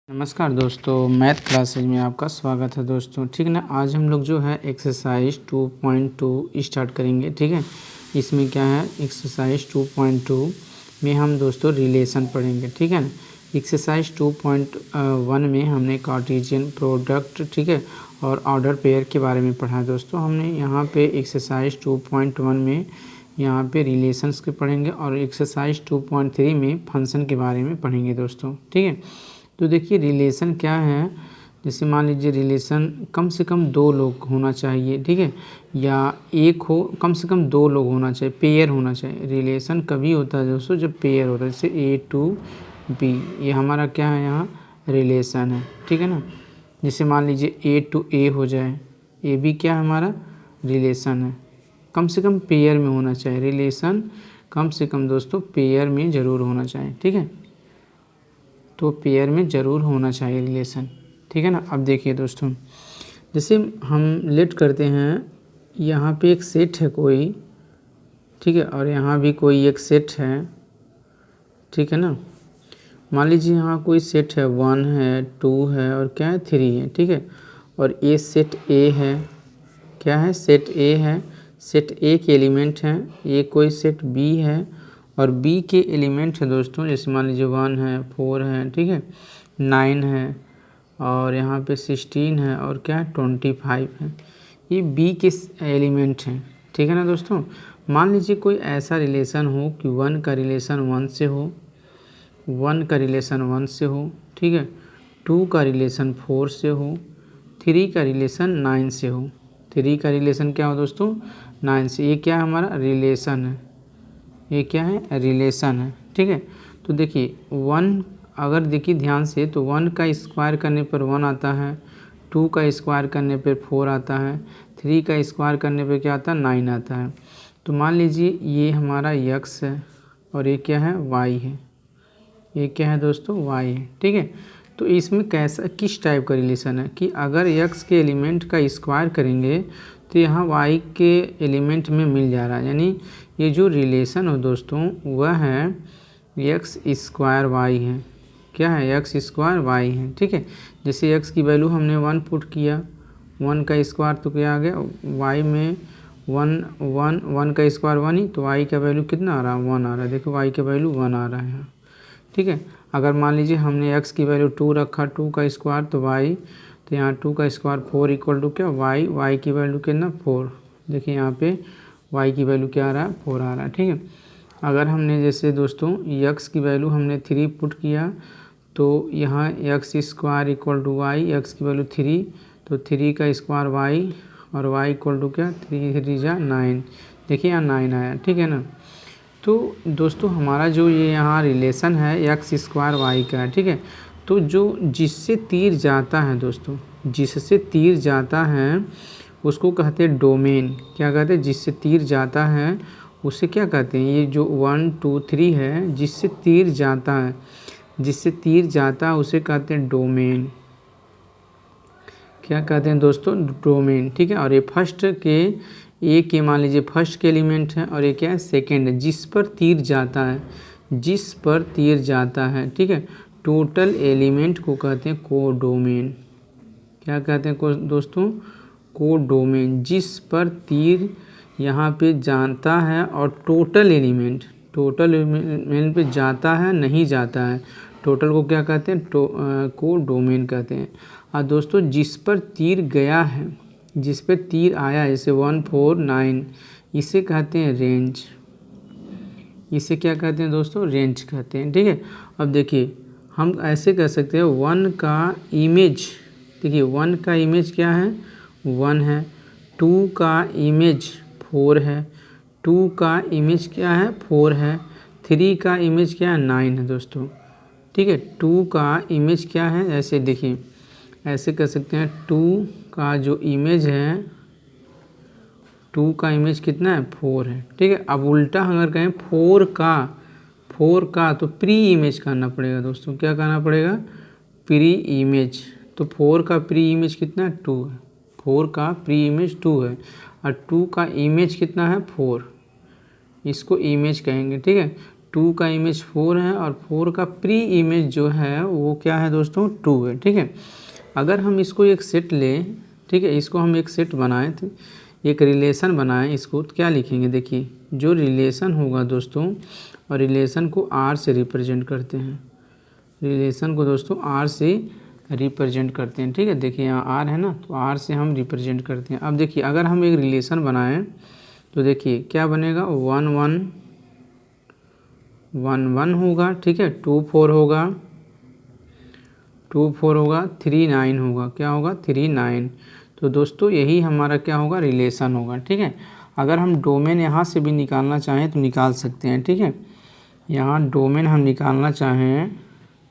नमस्कार दोस्तों, math classes में आपका स्वागत है दोस्तों। ठीक है ना। आज हम लोग जो है एक्सरसाइज 2.2 स्टार्ट करेंगे। ठीक है, इसमें क्या है, एक्सरसाइज 2.2 में हम दोस्तों रिलेशन पढ़ेंगे। ठीक है ना। एक्सरसाइज 2.1 में हमने कार्टेशियन प्रोडक्ट, ठीक है, और ऑर्डर पेयर के बारे में पढ़ा है दोस्तों। हमने यहाँ पे एक्सरसाइज 2.1 में यहाँ पे रिलेशंस के पढ़ेंगे और एक्सरसाइज 2.3 में फंक्शन के बारे में पढ़ेंगे दोस्तों। ठीक है, तो देखिए रिलेशन क्या है। जैसे मान लीजिए रिलेशन कम से कम दो लोग होना चाहिए, ठीक है, या एक हो, कम से कम दो लोग होना चाहिए, पेयर होना चाहिए। रिलेशन कभी होता है दोस्तों जब पेयर होता है, जैसे ए टू बी, ये हमारा क्या है, यहाँ रिलेशन है। ठीक है ना। जैसे मान लीजिए ए टू ए हो जाए, ए बी क्या हमारा रिलेशन है। कम से कम पेयर में होना चाहिए रिलेशन, कम से कम दोस्तों पेयर में ज़रूर होना चाहिए। ठीक है, तो पेयर में ज़रूर होना चाहिए रिलेशन। ठीक है ना। अब देखिए दोस्तों, जैसे हम लेट करते हैं, यहाँ पे एक सेट है कोई, ठीक है, और यहाँ भी कोई एक सेट है। ठीक है ना। मान लीजिए यहाँ कोई सेट है, 1 है, 2 है और क्या है, 3 है। ठीक है, और ये सेट ए है, क्या है, सेट ए है, सेट ए के एलिमेंट हैं। ये कोई सेट बी है और बी के एलिमेंट है दोस्तों, जैसे मान लीजिए 1 है, 4 है, ठीक है, 9 है और यहाँ पे 16 है और क्या है, 25 है। ये बी के एलिमेंट हैं। ठीक है ना दोस्तों। मान लीजिए कोई ऐसा रिलेशन हो कि 1 का रिलेशन 1 से हो, 1 का रिलेशन 1 से हो, ठीक है, 2 का रिलेशन 4 से हो, 3 का रिलेशन 9 से हो। 3 का रिलेशन क्या हो दोस्तों, 9 से। ये क्या है, हमारा रिलेशन है। ये क्या है, रिलेशन है। ठीक है, तो देखिए 1, अगर देखिए ध्यान से, तो 1 का स्क्वायर करने पर 1 आता है, 2 का स्क्वायर करने पर 4 आता है, 3 का स्क्वायर करने पर क्या आता है, 9 आता है। तो मान लीजिए ये हमारा x है और ये क्या है, y है। ये क्या है दोस्तों, y है। ठीक है, तो इसमें कैसा, किस टाइप का रिलेशन है कि अगर x के एलिमेंट का स्क्वायर करेंगे तो यहाँ y के एलिमेंट में मिल जा रहा है। यानी ये जो रिलेशन हो दोस्तों वह है x स्क्वायर y है। क्या है, x स्क्वायर y है। ठीक है, जैसे x की वैल्यू हमने 1 पुट किया, 1 का स्क्वायर तो क्या आ गया, y में 1 का स्क्वायर 1 ही, तो y का वैल्यू कितना आ रहा है, 1 आ रहा है। देखो y का वैल्यू 1 आ रहा है। ठीक है, अगर मान लीजिए हमने x की वैल्यू 2 रखा, 2 का स्क्वायर तो y, तो यहाँ 2 का स्क्वायर 4 इक्वल टू क्या, y की वैल्यू कितना, 4। देखिए यहाँ पे y की वैल्यू क्या आ रहा है, 4 आ रहा है। ठीक है, अगर हमने जैसे दोस्तों x की वैल्यू हमने 3 पुट किया, तो यहाँ x square equal to y, x की वैल्यू 3, तो 3 का स्क्वायर y और y इक्वल टू क्या, 3 3 जा 9। देखिए यहाँ 9 आया। ठीक है ना। तो दोस्तों हमारा जो ये यहाँ रिलेशन है एक्स स्क्वायर वाई का है। ठीक है, तो जो जिससे तीर जाता है दोस्तों, जिससे तीर जाता है उसको कहते हैं डोमेन। क्या कहते हैं, जिससे तीर जाता है उसे क्या कहते हैं, ये जो 1 2 3 है, जिससे तीर जाता है, जिससे तीर जाता है उसे कहते हैं डोमेन। क्या कहते हैं दोस्तों, डोमेन। ठीक है, और ये फर्स्ट के, ए के मान लीजिए फर्स्ट के एलिमेंट है और ये क्या है, सेकेंड है, जिस पर तीर जाता है, जिस पर तीर जाता है। ठीक है, टोटल एलिमेंट को कहते हैं कोडोमेन। क्या कहते हैं दोस्तों, कोडोमेन। जिस पर तीर यहाँ पे जाता है और टोटल एलिमेंट, टोटल एलिमेंट पे जाता है नहीं जाता है, टोटल को क्या कहते हैं, कोडोमेन कहते हैं। और दोस्तों जिस पर तीर गया है, जिस पे तीर आया, जैसे 1 4 9, इसे कहते हैं रेंज। इसे क्या कहते हैं दोस्तों, रेंज कहते हैं। ठीक है, अब देखिए हम ऐसे कह सकते हैं 1 का इमेज, देखिए 1 का इमेज क्या है, 1 है, 2 का इमेज 4 है, 2 का इमेज क्या है, 4 है, 3 का इमेज क्या है, 9 है दोस्तों। ठीक है, 2 का इमेज क्या है, ऐसे देखिए, ऐसे कह सकते हैं 2 का जो इमेज है, 2 का इमेज कितना है, 4 है। ठीक है, अब उल्टा अगर कहें 4 का तो प्री इमेज करना पड़ेगा दोस्तों। क्या करना पड़ेगा, प्री इमेज। तो 4 का प्री इमेज कितना है, 2 है। 4 का प्री इमेज 2 है और 2 का इमेज कितना है, 4, इसको इमेज कहेंगे। ठीक है, 2 का इमेज 4 है और 4 का प्री इमेज जो है वो क्या है दोस्तों 2 है। ठीक है, अगर हम इसको एक सेट लें, ठीक है, इसको हम एक सेट बनाएं तो एक रिलेशन बनाएं इसको, तो क्या लिखेंगे, देखिए जो रिलेशन होगा दोस्तों, और रिलेशन को आर से रिप्रेजेंट करते हैं, रिलेशन को दोस्तों आर से रिप्रेजेंट करते हैं। ठीक है, देखिए यहाँ आर है ना, तो आर से हम रिप्रेजेंट करते हैं। अब देखिए अगर हम एक रिलेशन बनाएं तो देखिए क्या बनेगा, 1 1 1 1 होगा, ठीक है, 2 4 होगा, 2 4 होगा, 3 9 होगा, क्या होगा 3 9। तो दोस्तों यही हमारा क्या होगा, रिलेशन होगा। ठीक है, अगर हम डोमेन यहाँ से भी निकालना चाहें तो निकाल सकते हैं। ठीक है, यहाँ डोमेन हम निकालना चाहें,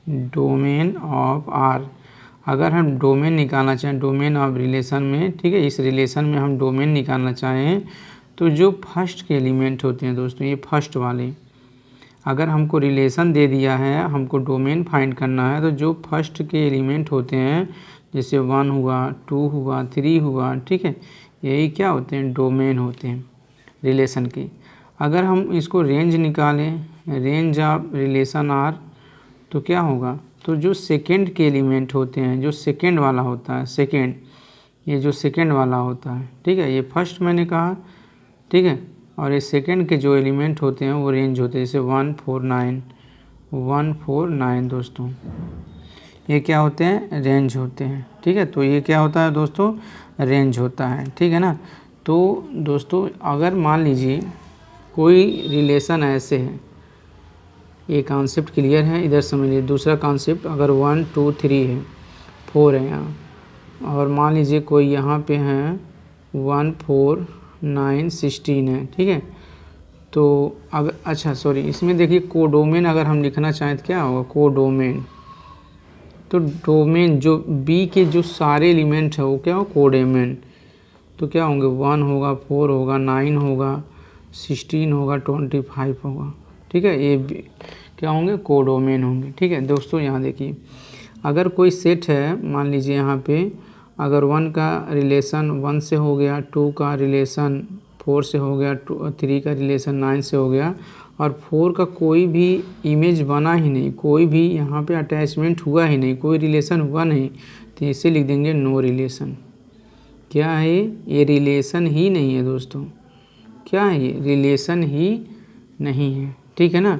डोमेन ऑफ आर, अगर हम डोमेन निकालना चाहें डोमेन ऑफ रिलेशन में, ठीक है, इस रिलेशन में हम डोमेन निकालना चाहें तो जो फर्स्ट के एलिमेंट होते हैं दोस्तों, ये फर्स्ट वाले, अगर हमको रिलेशन दे दिया है, हमको डोमेन फाइंड करना है, तो जो फर्स्ट के एलिमेंट होते हैं जैसे 1 हुआ, 2 हुआ, 3 हुआ, ठीक है, यही क्या होते हैं, डोमेन होते हैं रिलेशन के। अगर हम इसको रेंज निकालें, रेंज ऑफ रिलेशन आर, तो क्या होगा, तो जो सेकेंड के एलिमेंट होते हैं, जो सेकेंड वाला होता है, सेकेंड, ये जो सेकेंड वाला होता है, ठीक है, ये फर्स्ट मैंने कहा, ठीक है, और ये सेकेंड के जो एलिमेंट होते हैं वो रेंज होते हैं, जैसे 1 4 9, 1 4 9 दोस्तों, ये क्या होते हैं, रेंज होते हैं। ठीक है, तो ये क्या होता है दोस्तों, रेंज होता है। ठीक है ना, तो दोस्तों अगर मान लीजिए कोई रिलेशन ऐसे है, ये कॉन्सेप्ट क्लियर है, इधर समझ लीजिए। दूसरा कॉन्सेप्ट, अगर 1 2 3 है, 4 है यहाँ, और मान लीजिए कोई यहाँ पे है 1 4 9 16 है, ठीक है, तो अगर अच्छा सॉरी, इसमें देखिए कोडोमेन अगर हम लिखना चाहें तो क्या होगा, कोडोमेन, तो डोमेन जो बी के जो सारे एलिमेंट है वो क्या हो, कोडोमेन, तो क्या होंगे, 1 होगा, 4 होगा, 9 होगा, 16 होगा, 25 होगा। ठीक है, ये क्या होंगे, कोडोमेन होंगे। ठीक है दोस्तों, यहाँ देखिए अगर कोई सेट है, मान लीजिए यहाँ पे अगर 1 का रिलेशन 1 से हो गया, 2 का रिलेशन 4 से हो गया, 3 का रिलेशन 9 से हो गया, और 4 का कोई भी इमेज बना ही नहीं, कोई भी यहाँ पे अटैचमेंट हुआ ही नहीं, कोई रिलेशन हुआ नहीं, तो इसे लिख देंगे नो रिलेशन। क्या है ये रिलेशन ही नहीं है दोस्तों, क्या है ये रिलेशन ही नहीं है। ठीक है ना।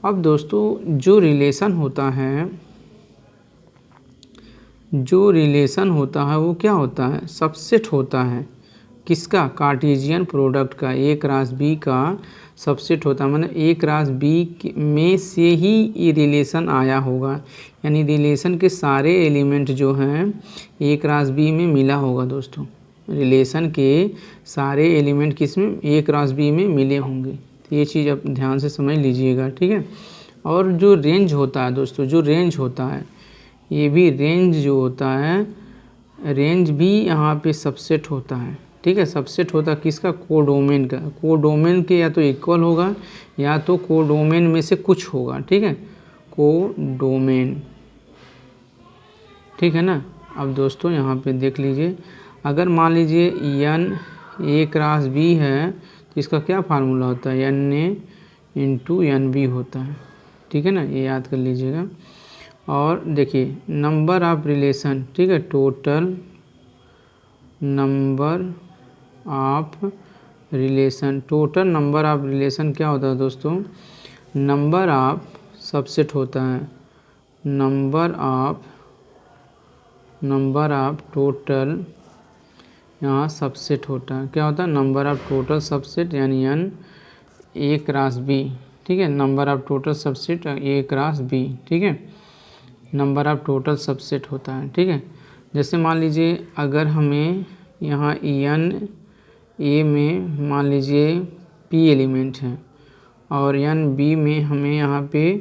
अब दोस्तों जो रिलेशन होता है, जो रिलेशन होता है वो क्या होता है, सबसेट होता है, किसका, कार्टेशियन प्रोडक्ट का, ए क्रॉस बी का सबसेट होता है, मतलब ए क्रॉस बी में से ही ये रिलेशन आया होगा, यानी रिलेशन के सारे एलिमेंट जो हैं ए क्रॉस बी में मिला होगा दोस्तों, रिलेशन के सारे एलिमेंट किस में, ए क्रॉस बी में मिले होंगे। तो ये चीज़ आप ध्यान से समझ लीजिएगा। ठीक है, और जो रेंज होता है दोस्तों, जो रेंज होता है, ये भी रेंज जो होता है, रेंज भी यहाँ पे सबसेट होता है। ठीक है, सबसेट होता है किसका, कोडोमेन का, कोडोमेन के या तो इक्वल होगा या तो कोडोमेन में से कुछ होगा। ठीक है, कोडोमेन। ठीक है ना। अब दोस्तों यहाँ पे देख लीजिए, अगर मान लीजिए एन ए क्रॉस बी है तो इसका क्या फार्मूला होता है, N A into N B होता है। ठीक है ना, ये याद कर लीजिएगा। और देखिए नंबर ऑफ रिलेशन, ठीक है, total number of relation, total number of relation क्या होता है दोस्तों, नंबर ऑफ सबसेट होता है, नंबर ऑफ टोटल यहाँ सबसेट होता है, क्या होता है, नंबर ऑफ टोटल सबसेट, यानी एन ए क्रॉस बी। ठीक है, number of total subset A cross B. ठीक है, नंबर ऑफ टोटल सबसेट होता है। ठीक है, जैसे मान लीजिए अगर हमें यहाँ एन ए में मान लीजिए पी एलिमेंट है और एन बी में हमें यहाँ पे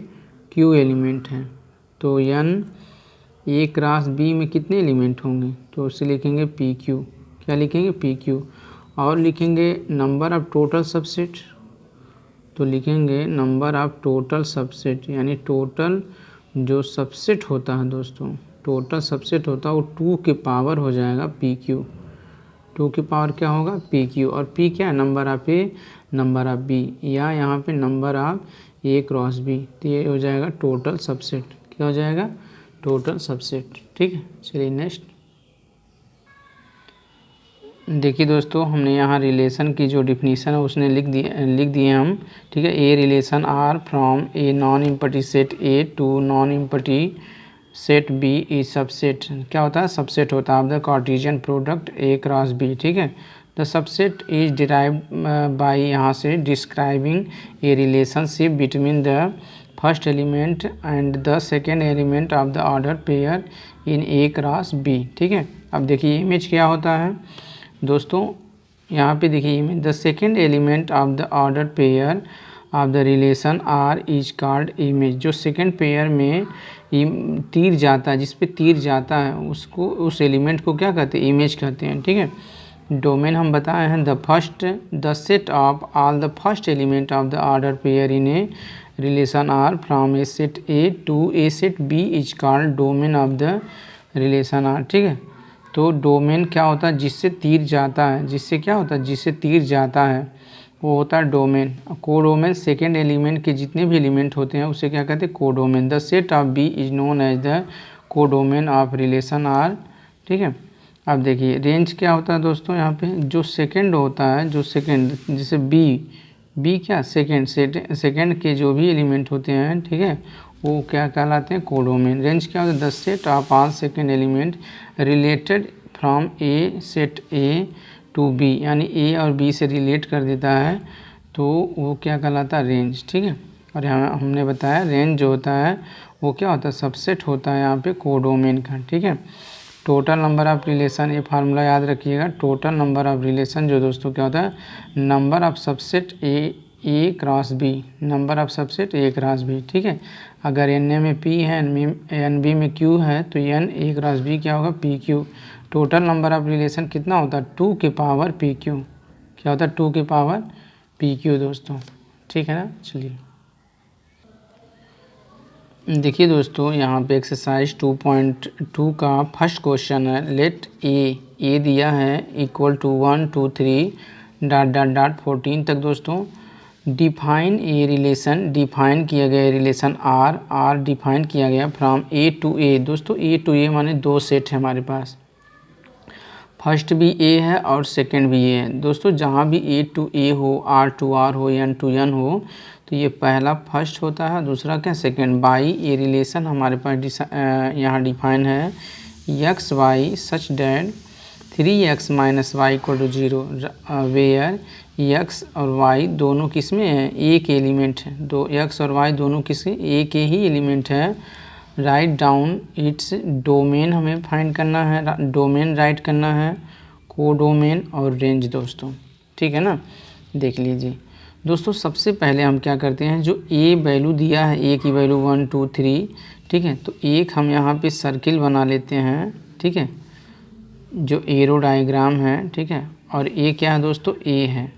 क्यू एलिमेंट है, तो एन ए क्रॉस बी में कितने एलिमेंट होंगे, तो उसे लिखेंगे पी क्यू। क्या लिखेंगे, पी क्यू। और लिखेंगे नंबर ऑफ टोटल सबसेट, तो लिखेंगे नंबर ऑफ टोटल सबसेट, यानी टोटल जो सबसेट होता है दोस्तों, टोटल सबसेट होता है वो 2 के पावर हो जाएगा पी क्यू, 2 की पावर क्या होगा, पी क्यू। और पी क्या है, number of A, number of B, या यहाँ पे number of A cross B, तो ये हो जाएगा टोटल सबसेट। क्या हो जाएगा? Total subset. ठीक है, चलिए नेक्स्ट देखिए दोस्तों, हमने यहाँ रिलेशन की जो डिफिनीशन है उसने लिख दिए हम। ठीक है, a relation R from a non empty set A to non empty set B is subset. क्या होता है? सबसेट होता है of the Cartesian product A cross B. ठीक है, the subset is derived by यहाँ से describing a relationship between the first element and the second element of the order pair in A cross B. ठीक है, अब देखिए image क्या होता है दोस्तों, यहाँ पे देखिए image, the second element of the order pair of the relation R is called image. जो सेकेंड पेयर में तीर जाता है, जिस पे तीर जाता है उसको, उस एलिमेंट को क्या कहते हैं? इमेज कहते हैं। ठीक है, डोमेन हम बताए हैं the set of all the first element of the order pair in a relation R from a set A to a set B is called domain of the relation R. ठीक है, तो domain क्या होता है? जिससे तीर जाता है, जिससे क्या होता है? जिससे तीर जाता है वो होता है डोमेन। कोडोमेन सेकेंड एलिमेंट के जितने भी एलिमेंट होते हैं उसे क्या कहते हैं? Codomain. The set of B is known as the codomain of relation R. ठीक है, अब देखिए रेंज क्या होता है दोस्तों, यहाँ पे जो सेकेंड होता है, जो सेकेंड जैसे बी क्या सेकेंड के जो भी एलिमेंट होते हैं, ठीक है, वो क्या कहलाते हैं? कोडोमेन। रेंज क्या होता है? The set of all second element related from a set A to B, यानी ए और बी से रिलेट कर देता है तो वो क्या कहलाता है? रेंज। ठीक है, और यहाँ हमने बताया रेंज जो होता है वो क्या होता है? सबसेट होता है यहाँ पे कोडोमेन का। ठीक है, टोटल नंबर ऑफ रिलेशन, ये फार्मूला याद रखिएगा। टोटल नंबर ऑफ रिलेशन जो दोस्तों क्या होता है? Number of subset A cross B, number of subset A cross B. ठीक है, अगर एन ए में पी है, एन बी में क्यू है, तो एन ए क्रॉस बी क्या होगा? P Q. Total number of relation कितना होता है? 2 के पावर पी क्यू। क्या होता है? 2 के पावर पी क्यू दोस्तों। ठीक है ना, चलिए देखिए दोस्तों, यहाँ पे एक्सरसाइज 2.2 का फर्स्ट क्वेश्चन है। लेट ए दिया है इक्वल टू 1 2 3 डॉट 14 तक दोस्तों। डिफाइन ए रिलेशन, डिफाइन किया गया रिलेशन आर डिफाइन किया गया फ्रॉम ए टू ए। दोस्तों ए टू ए माने दो सेट है हमारे पास, फर्स्ट भी ए है और सेकंड भी ए है। दोस्तों जहाँ भी ए टू ए हो, आर टू आर हो, एन टू एन हो, तो ये पहला फर्स्ट होता है, दूसरा क्या? सेकंड। बाई ए रिलेशन हमारे पास यहाँ डिफाइन है X Y such that 3x minus Y equal to 0 where X और वाई दोनों किस में है? ए के एलिमेंट है। दो एक्स और वाई दोनों किसके? ए के ही एलिमेंट है। राइट डाउन इट्स डोमेन हमें फाइंड करना है, डोमेन राइट करना है, कोडोमेन और रेंज दोस्तों। ठीक है ना, देख लीजिए दोस्तों। सबसे पहले हम क्या करते हैं, जो ए वैल्यू दिया है, ए की वैल्यू 1 2 3, ठीक है, तो एक हम यहाँ पे सर्किल बना लेते हैं। ठीक है, जो एरो डायग्राम है, ठीक है, और ए क्या है दोस्तों? ए है,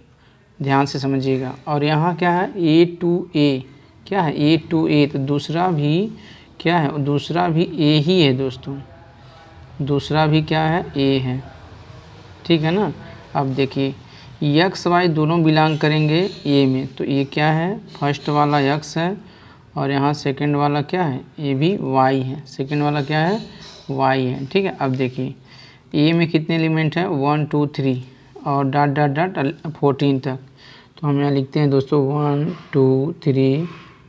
ध्यान से समझिएगा। और यहाँ क्या है? ए टू ए, क्या है? ए टू ए, तो दूसरा भी क्या है? दूसरा भी ए ही है दोस्तों, दूसरा भी क्या है? ए है। ठीक है ना, अब देखिए एक्स वाई दोनों बिलोंग करेंगे ए में, तो ये क्या है? फर्स्ट वाला एक्स है और यहाँ सेकंड वाला क्या है? ये भी वाई है, सेकंड वाला क्या है? वाई है। ठीक है, अब देखिए ए में कितने एलिमेंट हैं? 1 2 3 और डॉट डॉट डॉट 14 तक। तो हम यहाँ लिखते हैं दोस्तों 1 2 3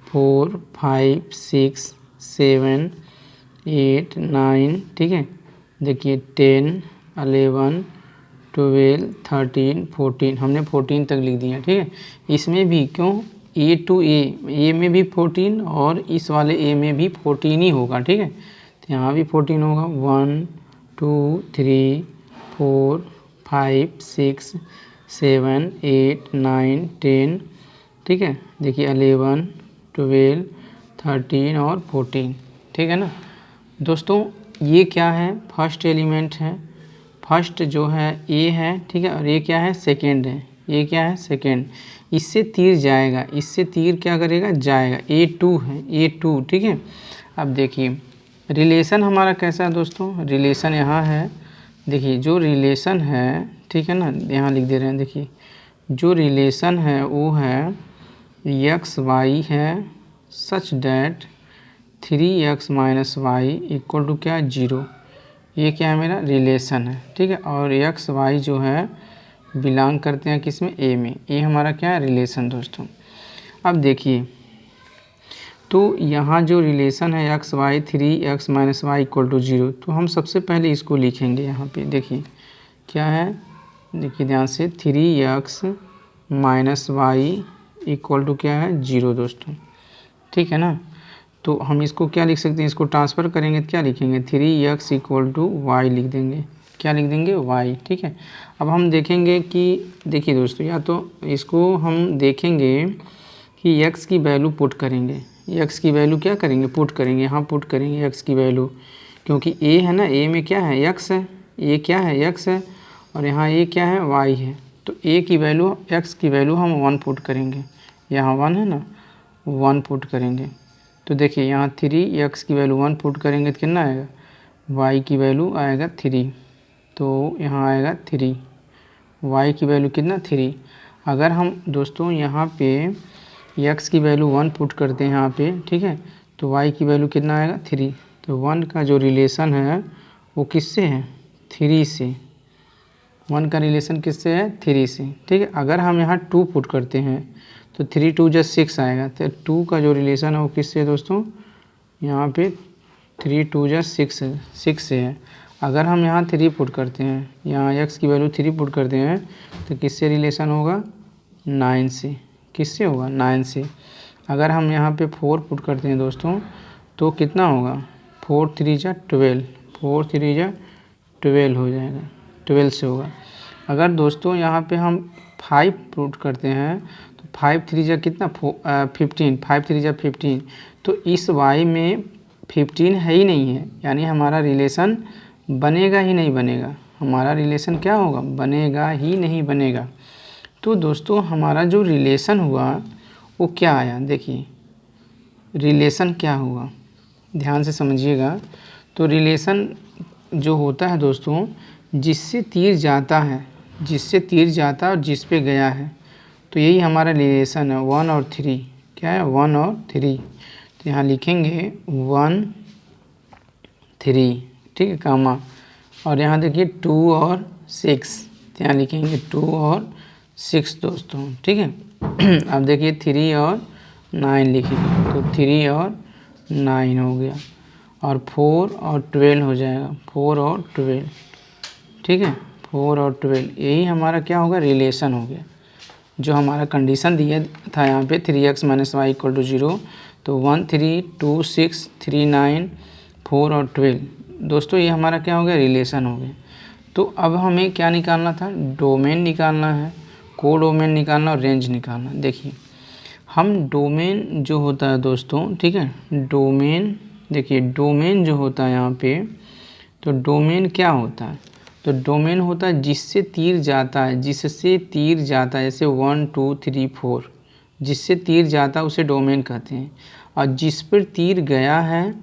4 5 6 7 8 9, ठीक है, देखिए 10 11 12 13 14, हमने 14 तक लिख दिया। ठीक है, इसमें भी क्यों? ए टू ए में भी 14 और इस वाले ए में भी 14 ही होगा। ठीक है, तो यहाँ भी 14 होगा। 1 2 3 4 5 6 7 8 9 10, ठीक है, देखिए 11 12 13 और 14। ठीक है ना दोस्तों, ये क्या है? फर्स्ट एलिमेंट है, फर्स्ट जो है ए है, ठीक है, और ये क्या है? सेकेंड है। ये क्या है? सेकेंड। इससे तीर जाएगा, इससे तीर क्या करेगा? जाएगा। A2 है, A2, ठीक है। अब देखिए रिलेशन हमारा कैसा है दोस्तों? रिलेशन यहाँ है, देखिए जो रिलेशन है, ठीक है ना, यहाँ लिख दे रहे हैं। देखिए जो रिलेशन है वो है एक्स वाई है such that 3x minus Y equal to क्या है 0। ये क्या है मेरा रिलेशन है, ठीक है। और एक्स वाई जो है बिलोंग करते हैं किस में, ए में। ये हमारा क्या है रिलेशन दोस्तों। अब देखिए तो यहाँ जो रिलेशन है X Y 3x minus Y equal to 0, तो हम सबसे पहले इसको लिखेंगे यहाँ पे। देखिए क्या है, देखिए ध्यान से 3x minus Y equal to क्या है 0 दोस्तों, ठीक है ना। तो हम इसको क्या लिख सकते हैं, इसको ट्रांसफ़र करेंगे तो क्या लिखेंगे 3x इक्वल टू वाई लिख देंगे। क्या लिख देंगे y, ठीक है। अब हम देखेंगे कि देखिए दोस्तों, या तो इसको हम देखेंगे कि x की वैल्यू पुट करेंगे, x की वैल्यू क्या करेंगे पुट करेंगे, यहाँ पुट करेंगे x की वैल्यू, क्योंकि a है ना, a में क्या है x है, a क्या है x है, और यहाँ a क्या है y है। तो a की वैल्यू x की वैल्यू हम 1 पुट करेंगे, यहाँ 1 है ना 1 पुट करेंगे। तो देखिए यहाँ 3x की वैल्यू 1 पुट करेंगे तो कितना आएगा, y की वैल्यू आएगा 3, तो यहाँ आएगा 3, y की वैल्यू कितना 3। अगर हम दोस्तों यहाँ पे x की वैल्यू 1 पुट करते हैं यहाँ पे, ठीक है, तो y की वैल्यू कितना आएगा 3। तो 1 का जो रिलेशन है वो किससे है 3 से, 1 का रिलेशन किससे है 3 से, ठीक है। अगर हम यहाँ 2 पुट करते हैं तो 3 2 + 6 आएगा, तो 2 का जो रिलेशन है वो किससे है दोस्तों, यहाँ पे 3 2 + 6 से है। अगर हम यहाँ 3 पुट करते हैं, यहाँ x की वैल्यू 3 पुट करते हैं तो किससे रिलेशन होगा 9 से, किससे होगा 9 से। अगर हम यहाँ पे 4 पुट करते हैं दोस्तों तो कितना होगा 4 3 = 12, 4 3 = 12 हो जाएगा, 12 से होगा। अगर दोस्तों यहाँ पे हम 5 पुट करते हैं तो 5 3 = कितना 15, 5 3 = 15, तो इस y में 15 है ही नहीं है, यानी हमारा रिलेशन बनेगा ही नहीं बनेगा, हमारा रिलेशन क्या होगा बनेगा ही नहीं बनेगा। तो दोस्तों हमारा जो रिलेशन हुआ वो क्या आया, देखिए रिलेशन क्या हुआ, ध्यान से समझिएगा। तो रिलेशन जो होता है दोस्तों, जिससे तीर जाता है, जिससे तीर जाता है और जिस पे गया है, तो यही हमारा रिलेशन है 1 और 3। क्या है 1 और 3, तो यहाँ लिखेंगे 1 3, ठीक है कामा, और यहाँ देखिए 2 और 6, तो यहाँ लिखेंगे 2 और 6 दोस्तों, ठीक है। अब देखिए 3 और 9 लिखेंगे, तो 3 और 9 हो गया, और 4 और 12 हो जाएगा, 4 और 12, ठीक है 4 और 12, यही हमारा क्या होगा रिलेशन हो गया। जो हमारा कंडीशन दिया था यहाँ पे 3x minus Y equal to 0, तो 1 3 2 6 3 9 4 और 12 दोस्तों, ये हमारा क्या हो गया रिलेशन हो गया। तो अब हमें क्या निकालना था, डोमेन निकालना है, को डोमेन निकालना और रेंज निकालना। देखिए हम डोमेन जो होता है दोस्तों, ठीक है, डोमेन, देखिए डोमेन जो होता है यहाँ पे, तो डोमेन क्या होता है, तो डोमेन होता है जिससे तीर जाता है, जिससे तीर जाता है, जैसे 1 2 3 4, जिससे तीर जाता है उसे डोमेन कहते हैं, और जिस पर तीर गया है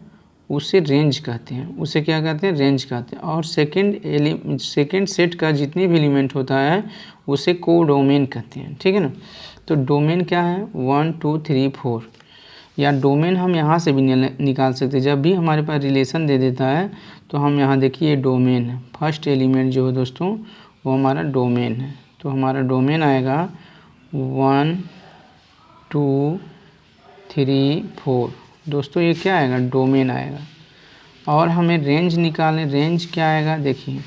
उसे रेंज कहते हैं, उसे क्या कहते हैं रेंज कहते हैं। और सेकंड सेट का जितने भी एलिमेंट होता है उसे को डोमेन कहते हैं, ठीक है ना। तो डोमेन क्या है 1 2 3 4, या डोमेन हम यहाँ से भी निकाल सकते हैं। जब भी हमारे पास रिलेशन दे देता है तो हम यहाँ देखिए डोमेन है, फर्स्ट एलिमेंट जो है दोस्तों वो हमारा डोमेन है। तो हमारा डोमेन आएगा 1 2 3 4 दोस्तों, ये क्या आएगा डोमेन आएगा। और हमें रेंज निकालने, रेंज क्या आएगा, देखिए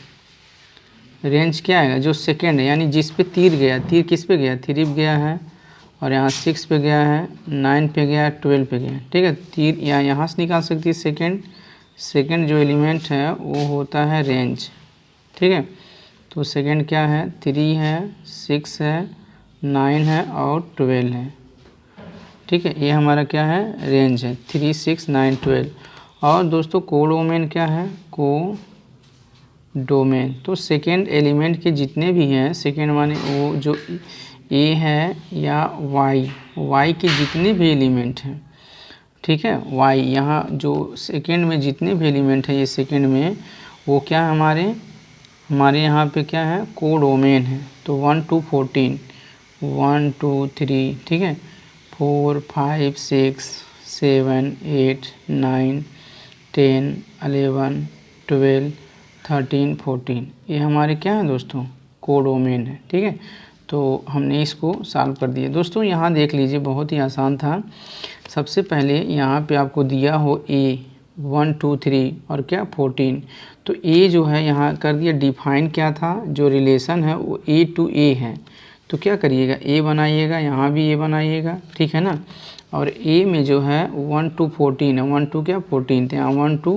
रेंज क्या आएगा जो सेकेंड है, यानी जिस पे तीर गया, तीर किस पे गया 3 पे गया है, और यहाँ 6 पे गया है, 9 पे गया है, 12 पे गया है, ठीक है। तीर यहाँ से निकाल सकती है सेकेंड जो एलिमेंट है वो होता है रेंज, ठीक है। तो सेकेंड क्या है 3 है 6 है 9 है और 12 है, ठीक है। ये हमारा क्या है रेंज है 3 6 9 12। और दोस्तों को डोमेन क्या है, को डोमेन, तो सेकेंड एलिमेंट के जितने भी हैं, सेकेंड माने वो जो ए है या वाई के जितने भी एलिमेंट हैं, ठीक है, वाई यहाँ जो सेकेंड में जितने भी एलिमेंट हैं ये सेकेंड में, वो क्या है हमारे यहाँ पे क्या है को डोमेन है। तो 1 2 14 1 2 3, ठीक है 4 5 6 7 8 9 10 11 12 13 14 ये हमारे क्या है दोस्तों, कोडोमेन है। ठीक है, तो हमने इसको सॉल्व कर दिया दोस्तों। यहाँ देख लीजिए, बहुत ही आसान था। सबसे पहले यहाँ पे आपको दिया हो ए 1 2 3 और क्या 14, तो ए जो है यहाँ कर दिया डिफाइन, क्या था जो रिलेशन है वो ए टू ए है। तो क्या करिएगा, ए बनाइएगा, यहाँ भी ए बनाइएगा, ठीक है ना। और ए में जो है 1 to 14 है, 1 to क्या 14, तो यहाँ 1 to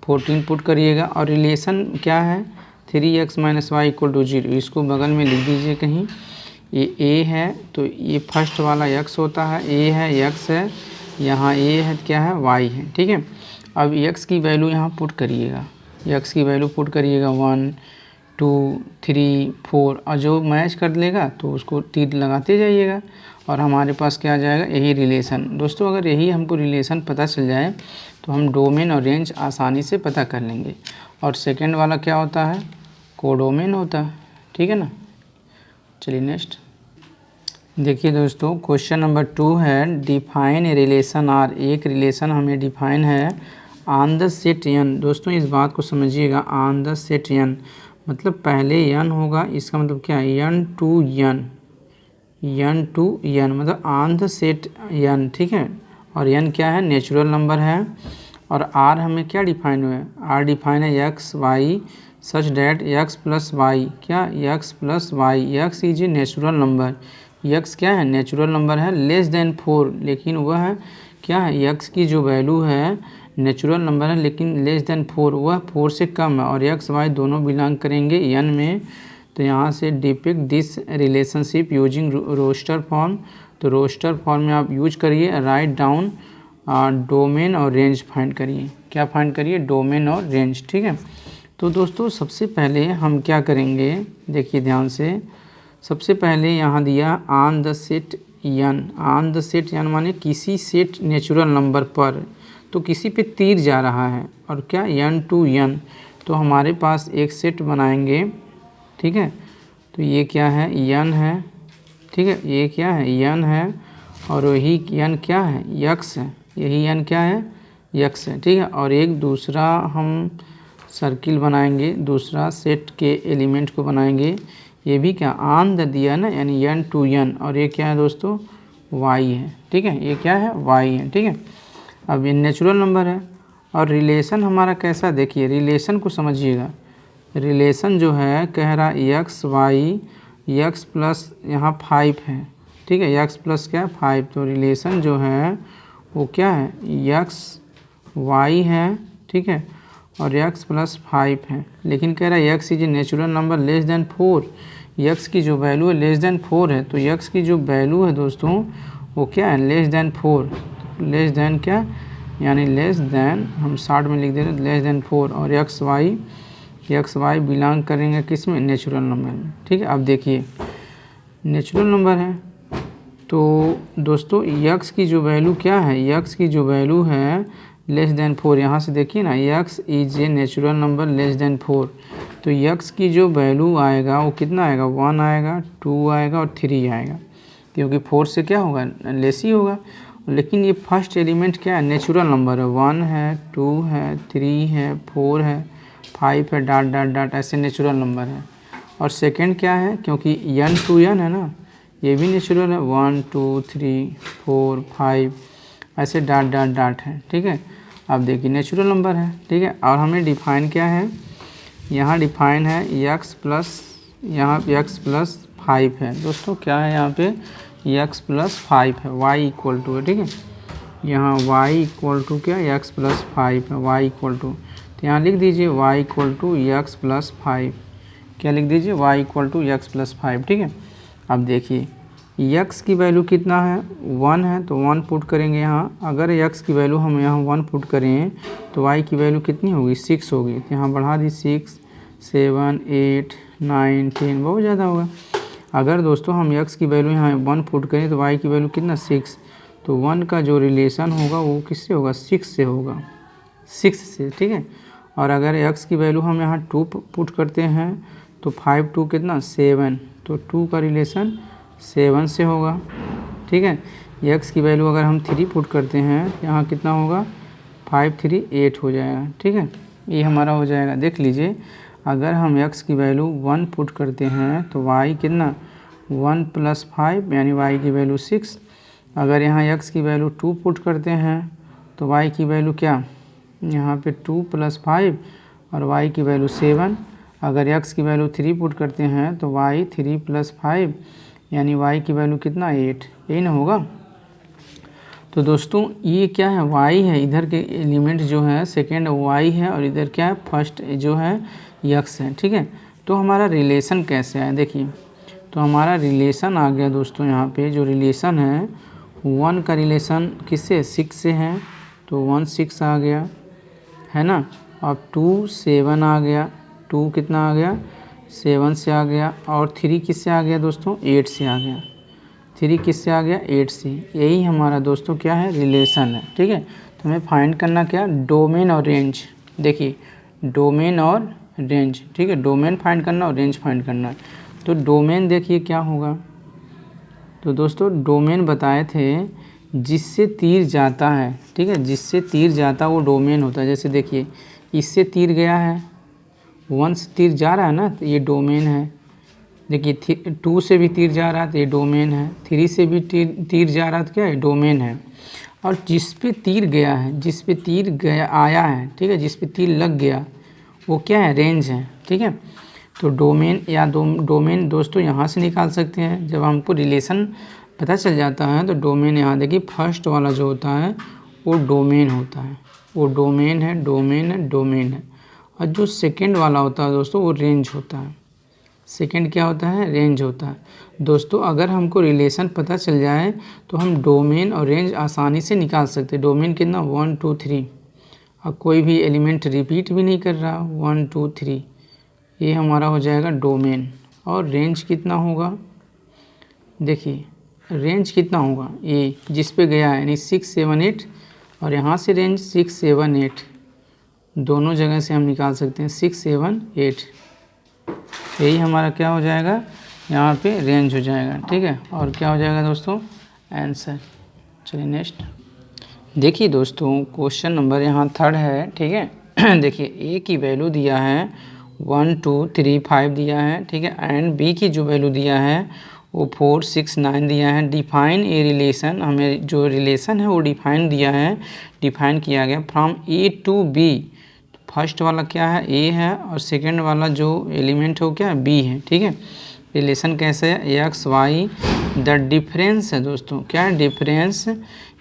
14 पुट करिएगा। और रिलेशन क्या है 3x - y = 0, इसको बगल में लिख दीजिए कहीं। ये a है तो ये फर्स्ट वाला x होता है, a है x है, यहाँ a है क्या है y है। ठीक है, अब x की वैल्यू यहाँ पुट करिएगा, x की वैल्यू पुट करिएगा 1 2 3 4, और जो मैच कर लेगा तो उसको तीर लगाते जाइएगा और हमारे पास क्या आ जाएगा, यही रिलेशन। दोस्तों अगर यही हमको रिलेशन पता चल जाए तो हम डोमेन और रेंज आसानी से पता कर लेंगे। और सेकंड वाला क्या होता है, कोडोमेन होता है। ठीक है ना, चलिए नेक्स्ट देखिए दोस्तों, क्वेश्चन नंबर 2 है डिफाइन ए रिलेशन आर। एक रिलेशन हमें डिफाइन है ऑन द सेट एन। दोस्तों इस बात को समझिएगा, ऑन द सेट एन मतलब पहले एन होगा, इसका मतलब क्या है एन टू एन मतलब ऑन द सेट एन। ठीक है, और एन क्या है, नेचुरल नंबर है। और आर हमें क्या डिफाइन हुआ है, आर डिफाइन है X Y such that X plus Y, क्या X plus Y, X is a natural number, X क्या है नेचुरल नंबर है, लेस देन 4, लेकिन वह है क्या है, एक्स की जो वैल्यू है नेचुरल नंबर है लेकिन लेस देन 4, वह 4 से कम है। और एक्स वाई दोनों बिलोंग करेंगे एन में। तो यहाँ से depict this relationship using roster form, तो रोस्टर फॉर्म में आप यूज करिए, राइट डाउन डोमेन और रेंज फाइंड करिए। क्या फाइंड करिए, डोमेन और रेंज। ठीक है, तो दोस्तों सबसे पहले हम क्या करेंगे, देखिए ध्यान से। सबसे पहले यहाँ दिया on the set N, on the set N माने किसी सेट नेचुरल नंबर पर, तो किसी पे तीर जा रहा है, और क्या एन टू एन, तो हमारे पास एक सेट बनाएंगे। ठीक है, तो ये क्या है एन है, ठीक है, ये क्या है एन है, और वही एन क्या है एक्स है, यही एन क्या है एक्स है। ठीक है, और एक दूसरा हम सर्किल बनाएंगे, दूसरा सेट के एलिमेंट को बनाएंगे, ये भी क्या ऑन द दिया ना, यानी एन टू एन, और ये क्या है दोस्तों वाई है। ठीक है, ये क्या है वाई है। ठीक है, अब ये नेचुरल नंबर है। और रिलेशन हमारा कैसा, देखिए रिलेशन को समझिएगा। रिलेशन जो है कह रहा एक्स वाई एक्स प्लस यहाँ 5 है। ठीक है, एक्स प्लस क्या है 5, तो रिलेशन जो है वो क्या है एक्स वाई है। ठीक है, और x प्लस 5 है, लेकिन कह रहा है x is a natural number less than 4, x की जो वैल्यू है लेस देन 4 है। तो x की जो वैल्यू है दोस्तों वो क्या है लेस देन 4, लेस देन क्या यानी लेस देन, हम शॉर्ट में लिख दे रहे हैं लेस देन 4, और एक्स वाई बिलोंग करेंगे किस में, नेचुरल नंबर में। ठीक है, अब देखिए नेचुरल नंबर है तो दोस्तों x की जो वैल्यू क्या है, x की जो वैल्यू है लेस देन 4, यहाँ से देखिए ना x is a natural number less than 4, तो x की जो वैल्यू आएगा वो कितना आएगा 1 आएगा 2 आएगा और 3 आएगा, क्योंकि 4 से क्या होगा लेस ही होगा। लेकिन ये फर्स्ट एलिमेंट क्या है नेचुरल नंबर है, 1 है 2 है 3 है 4 है 5 है डॉट डॉट डॉट, ऐसे नेचुरल नंबर है। और सेकंड क्या है, क्योंकि एन टू एन है ना, ये भी नेचुरल है, 1 2 3 4 5 ऐसे डॉट डॉट डॉट है। ठीक है, अब देखिए नेचुरल नंबर है। ठीक है, और हमें डिफाइन क्या है, यहाँ डिफाइन है x प्लस, यहाँ x प्लस 5 है दोस्तों, क्या है यहाँ पे x प्लस 5 है, y इक्वल टू है। ठीक है, यहाँ y इक्वल टू क्या x प्लस 5 है, y इक्वल टू, तो यहाँ लिख दीजिए y equal to x plus 5, क्या लिख दीजिए y equal to x plus 5। ठीक है, अब देखिए x की वैल्यू कितना है 1 है, तो 1 पुट करेंगे यहाँ। अगर x की वैल्यू हम यहाँ 1 पुट करें तो y की वैल्यू कितनी होगी 6 होगी, तो यहाँ बढ़ा दी 6 7 8 9 10, बहुत ज़्यादा होगा। अगर दोस्तों हम x की वैल्यू यहाँ 1 पुट करें तो y की वैल्यू कितना 6, तो 1 का जो रिलेशन होगा वो किससे होगा 6 से होगा, 6 से। ठीक है, और अगर x की वैल्यू हम यहाँ 2 पुट करते हैं तो 5 2 कितना 7, तो 2 का रिलेशन 7 से होगा। ठीक है, x की वैल्यू अगर हम 3 पुट करते हैं यहाँ कितना होगा 5 3 8 हो जाएगा। ठीक है, ये हमारा हो जाएगा। देख लीजिए अगर हम x की वैल्यू 1 पुट करते हैं तो y कितना 1 + 5 यानी y की वैल्यू 6। अगर यहाँ x की वैल्यू 2 पुट करते हैं तो y की वैल्यू क्या यहाँ पे 2 + 5 और y की वैल्यू 7। अगर x की वैल्यू 3 पुट करते हैं तो y 3 + 5 यानी y की वैल्यू कितना 8, यही ना होगा। तो दोस्तों ये क्या है y है, इधर के एलिमेंट जो है सेकेंड y है और इधर क्या है फर्स्ट जो है x है। ठीक है, तो हमारा रिलेशन कैसे आया देखिए, तो हमारा रिलेशन आ गया दोस्तों। यहाँ पे जो रिलेशन है 1 का रिलेशन किससे 6 से है, तो 1 6 आ गया है ना। अब 2 7 आ गया, 2 कितना आ गया 7 से आ गया, और 3 किससे आ गया दोस्तों 8 से आ गया। 3 किससे आ गया 8 से। यही हमारा दोस्तों क्या है रिलेशन है। ठीक है, तो हमें फाइंड करना क्या डोमेन और रेंज। देखिए डोमेन और रेंज, ठीक है, डोमेन फाइंड करना और रेंज फाइंड करना। तो डोमेन देखिए क्या होगा, तो दोस्तों डोमेन बताए थे जिससे तीर जाता है। ठीक है, जिससे तीर जाता है वो डोमेन होता है। जैसे देखिए इससे तीर गया है, 1 से तीर जा रहा है ना, तो ये डोमेन है। देखिए 2 से भी तीर जा रहा है तो ये डोमेन है, 3 से भी तीर जा रहा है तो क्या है डोमेन है। और जिस पे तीर गया है, जिस पे तीर गया आया है, ठीक है, जिस पे तीर लग गया वो क्या है रेंज है। ठीक है, तो डोमेन या डोमेन दोस्तों यहाँ से निकाल सकते हैं। जब हमको रिलेशन पता चल जाता है तो डोमेन यहाँ देखिए फर्स्ट वाला जो होता है वो डोमेन होता है, वो डोमेन है, डोमेन है, डोमेन है। और जो सेकेंड वाला होता है दोस्तों वो रेंज होता है। सेकेंड क्या होता है रेंज होता है। दोस्तों अगर हमको रिलेशन पता चल जाए तो हम डोमेन और रेंज आसानी से निकाल सकते हैं। डोमेन कितना 1 2 3, और कोई भी एलिमेंट रिपीट भी नहीं कर रहा 1 2 3, ये हमारा हो जाएगा डोमेन। और रेंज कितना होगा देखिए, रेंज कितना होगा ये जिस पे गया है यानी 6 7 8, और यहाँ से रेंज 6 7 8, दोनों जगह से हम निकाल सकते हैं 6 7 8। यही हमारा क्या हो जाएगा यहाँ पे रेंज हो जाएगा। ठीक है, और क्या हो जाएगा दोस्तों आंसर। चलिए नेक्स्ट देखिए दोस्तों, क्वेश्चन नंबर यहाँ 3 है। ठीक है देखिए ए की वैल्यू दिया है 1 2 3 5 दिया है। ठीक है, एंड बी की जो वैल्यू दिया है वो 4 6 9 दिया है। डिफाइन ए रिलेशन, हमें जो रिलेशन है वो डिफाइन दिया है, डिफाइन किया गया from A to B. First वाला क्या है ए है और सेकंड वाला जो एलिमेंट है वो क्या है बी है। ठीक है, रिलेशन कैसे है एक्स वाई, द डिफरेंस है दोस्तों, क्या है डिफरेंस,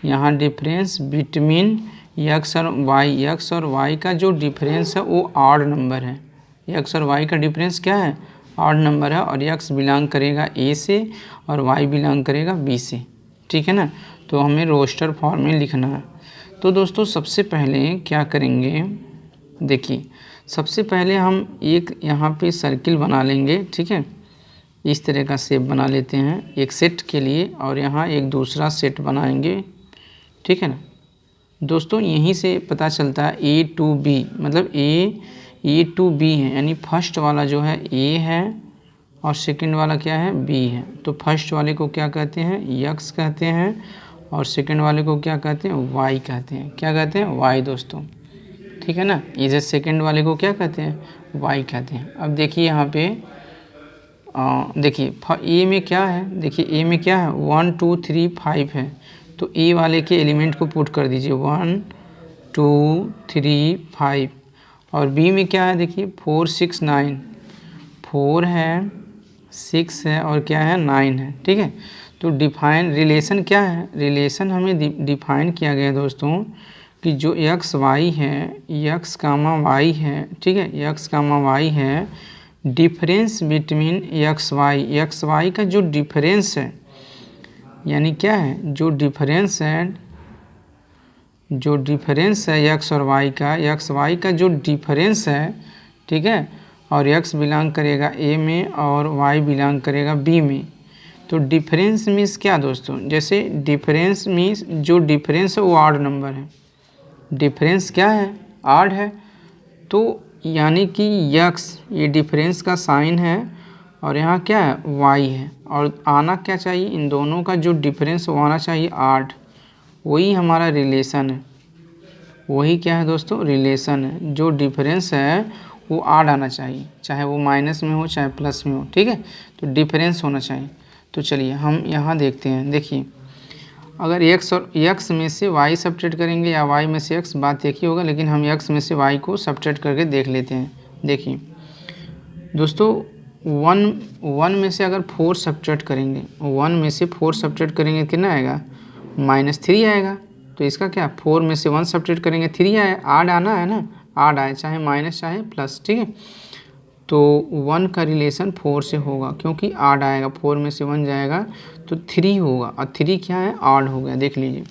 यहाँ डिफरेंस बिटवीन एक्स और वाई, एक्स और वाई का जो डिफरेंस है वो ऑड नंबर है। एक्स और वाई का डिफरेंस क्या है ऑड नंबर है, और एक्स बिलोंग करेगा ए से और वाई बिलोंग करेगा बी से। ठीक है ना, तो हमें रोस्टर फॉर्म में लिखना है। तो दोस्तों सबसे पहले क्या करेंगे देखिए, सबसे पहले हम एक यहाँ पे सर्किल बना लेंगे। ठीक है, इस तरह का शेप बना लेते हैं एक सेट के लिए, और यहाँ एक दूसरा सेट बनाएंगे। ठीक है ना दोस्तों, यहीं से पता चलता है ए टू बी, मतलब ए टू बी है, यानी फर्स्ट वाला जो है ए है और सेकंड वाला क्या है बी है। तो फर्स्ट वाले को क्या कहते हैं एक्स कहते हैं, और सेकंड वाले को क्या कहते हैं वाई कहते हैं। क्या कहते हैं वाई दोस्तों। ठीक है ना, इसे सेकंड वाले को क्या कहते हैं वाई कहते हैं। अब देखिए यहाँ पे देखिए ए में क्या है, देखिए ए में क्या है 1 2 3 5 है, तो ए वाले के एलिमेंट को पुट कर दीजिए 1 2 3 5। और बी में क्या है देखिए 4 6 9, 4 है 6 है और क्या है 9 है। ठीक है, तो डिफाइन रिलेशन क्या है, रिलेशन हमें डिफाइन किया गया दोस्तों कि जो एक्स वाई है, एक्स कामा वाई है, ठीक है, एक्स कामा वाई है, डिफरेंस बिटवीन एक्स वाई का जो डिफरेंस है, यानी क्या है जो डिफरेंस है एक्स और वाई का, एक्स वाई का जो डिफरेंस है, ठीक है, और एक्स बिलोंग करेगा ए में और वाई बिलोंग करेगा बी में। तो डिफरेंस मीन्स क्या दोस्तों, जैसे डिफरेंस मीन्स जो डिफरेंस है वो ऑड नंबर है, डिफरेंस क्या है ऑड है, तो यानी कि यक्स ये डिफरेंस का साइन है और यहाँ क्या है y है, और आना क्या चाहिए, इन दोनों का जो डिफरेंस वो आना चाहिए 8। वही हमारा रिलेशन है, वही क्या है दोस्तों, रिलेशन है। जो डिफरेंस है वो 8 आना चाहिए, चाहे वो माइनस में हो चाहे प्लस में हो, ठीक है। तो डिफरेंस होना चाहिए। तो चलिए हम यहाँ देखते हैं। देखिए अगर x और x में से y सब्ट्रैक्ट करेंगे या y में से x, बात एक ही होगा, लेकिन हम x में से y को सब्ट्रैक्ट करके देख लेते हैं। देखिए दोस्तों 1 में से अगर 4 सब्ट्रैक्ट करेंगे, 1 में से 4 सब्ट्रैक्ट करेंगे कितना आएगा, -3 आएगा। तो इसका क्या, 4 में से 1 सब्ट्रैक्ट करेंगे 3 आए, 8 आना है ना, 8 आए, चाहे माइनस चाहे प्लस, ठीक है। तो 1 का रिलेशन 4 से होगा, क्योंकि 8 आएगा, 4 में से 1 जाएगा तो 3 होगा, और 3 क्या है, 8 हो गया। देख लीजिए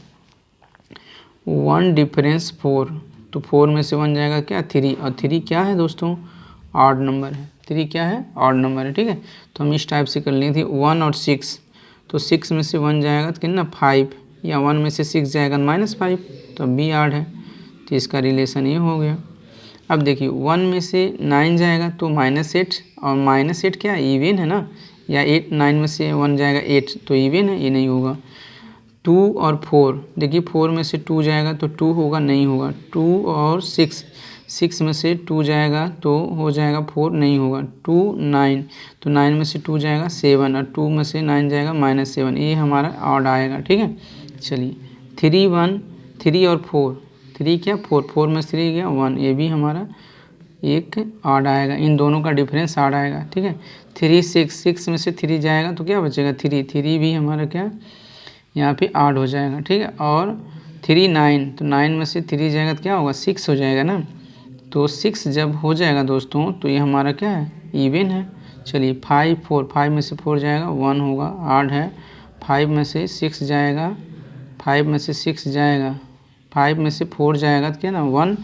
1 डिफरेंस 4, तो 4 में से 1 जाएगा क्या, 3, और 3 क्या है दोस्तों, ऑड नंबर है। 3 क्या है, ऑड नंबर है, ठीक है। तो हम इस टाइप से कर लिए थे 1 और 6, तो 6 में से 1 जाएगा तो कितना 5, या 1 में से 6 जाएगा -5, तो अब भी 8 है। तो इसका रिलेशन ये हो गया। अब देखिए 1 में से 9 जाएगा तो -8, और -8 क्या इवन है ना, या 8 9 में से 1 जाएगा 8, तो इवन है, ये नहीं होगा। 2 और 4, देखिए 4 में से 2 जाएगा तो 2 होगा, नहीं होगा। 2 और 6 में से 2 जाएगा तो हो जाएगा 4, नहीं होगा। 2 9, तो 9 में से 2 जाएगा 7, और 2 में से 9 जाएगा -7, ये हमारा ऑड आएगा, ठीक है। चलिए 3 1, 3 और 4, 3 क्या 4, 4 में से 3 गया 1, ये भी हमारा एक ऑड आएगा। इन दोनों का डिफरेंस ऑड आएगा, ठीक है। 3 6, 6 में से 3 जाएगा तो क्या बचेगा 3, 3 भी हमारा क्या यहाँ पे ऑड हो जाएगा, ठीक है। और 3 9, तो 9 में से 3 जाएगा तो क्या होगा 6 हो जाएगा ना। तो 6 जब हो जाएगा दोस्तों तो ये हमारा क्या है, इवन है। चलिए 5 4, 5 में से 4 जाएगा 1 होगा, ऑड है। 5 में से 6 जाएगा, 5 में से 6 जाएगा, 5 में से 4 जाएगा तो क्या ना 1,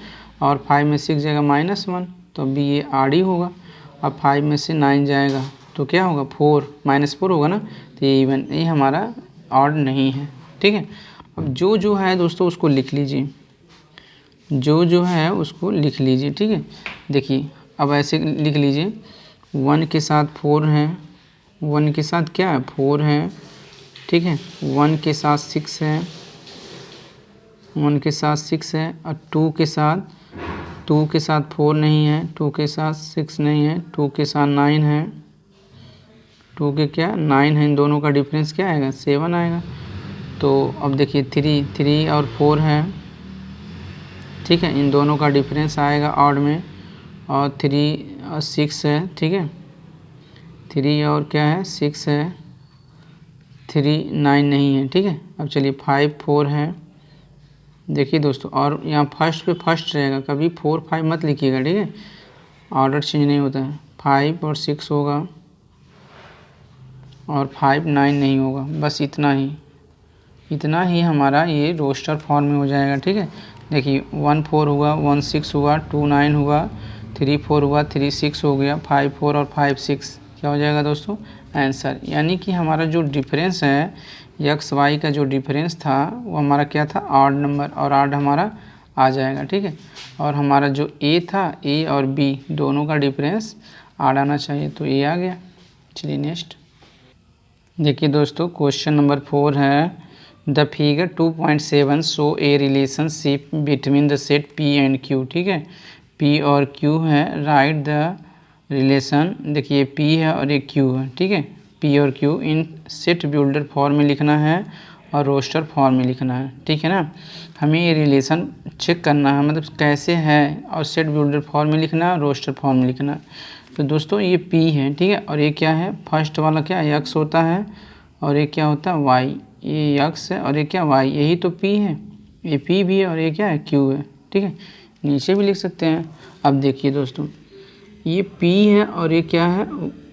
और 5 में 6 जाएगा -1, तो अभी ये ऑड ही होगा। अब 5 में से 9 जाएगा तो क्या होगा 4, -4 होगा ना, तो ये इवन, ये हमारा ऑड नहीं है, ठीक है। अब जो है दोस्तों उसको लिख लीजिए, जो है उसको लिख लीजिए, ठीक है। देखिए अब ऐसे लिख लीजिए, 1 के साथ 4 है, 1 के साथ क्या है 4 है, ठीक है। 1 के साथ 6 है, 1 के साथ 6 है, और 2 के साथ 4 नहीं है, 2 के साथ 6 नहीं है, 2 के साथ 9 है, 2 के क्या 9 है, इन दोनों का डिफरेंस क्या आएगा 7 आएगा। तो अब देखिए 3 और 4 है, ठीक है, इन दोनों का डिफरेंस आएगा ऑड में, और 3 और 6 है, ठीक है। 3 और क्या है 6 है, 3 9 नहीं है, ठीक है। अब चलिए 5 4 है, देखिए दोस्तों, और यहाँ फर्स्ट पे फर्स्ट रहेगा, कभी 4 5 मत लिखिएगा, ठीक है, ऑर्डर चेंज नहीं होता है। 5 और 6 होगा, और 5 9 नहीं होगा, बस इतना ही हमारा ये रोस्टर फॉर्म में हो जाएगा, ठीक है। देखिए 1 4 हुआ, 1 6 हुआ, 2 9 हुआ, 3 4 हुआ, 3 6 हो गया, 5 4 और 5 6, क्या हो जाएगा दोस्तों आंसर। यानी कि हमारा जो डिफरेंस है एक्स वाई का, जो डिफरेंस था वो हमारा क्या था ऑड नंबर, और ऑड हमारा आ जाएगा, ठीक है। और हमारा जो ए था, ए और बी दोनों का डिफरेंस ऑड आना चाहिए, तो ए आ गया। चलिए नेक्स्ट देखिए दोस्तों, क्वेश्चन नंबर 4 है, the figure 2.7 show A relationship between the set P and Q, ठीक है। पी और क्यू है, राइट द रिलेशन। देखिए पी है और एक क्यू है, ठीक है। पी और Q in set builder form में लिखना है और रोस्टर फॉर्म में लिखना है, ठीक है ना। हमें ये रिलेशन चेक करना है, मतलब कैसे है, और सेट बिल्डर फॉर्म में लिखना है, रोस्टर फॉर्म में लिखना है। तो दोस्तों ये पी है, ठीक है, और ये क्या है, फर्स्ट वाला क्या एक्स होता है, और ये क्या होता है वाई, ये एक्स है और ये क्या वाई, यही तो पी है, ये पी भी है और ये क्या है क्यू है, ठीक है। नीचे भी लिख सकते हैं। अब देखिए दोस्तों, ये पी है और ये क्या है,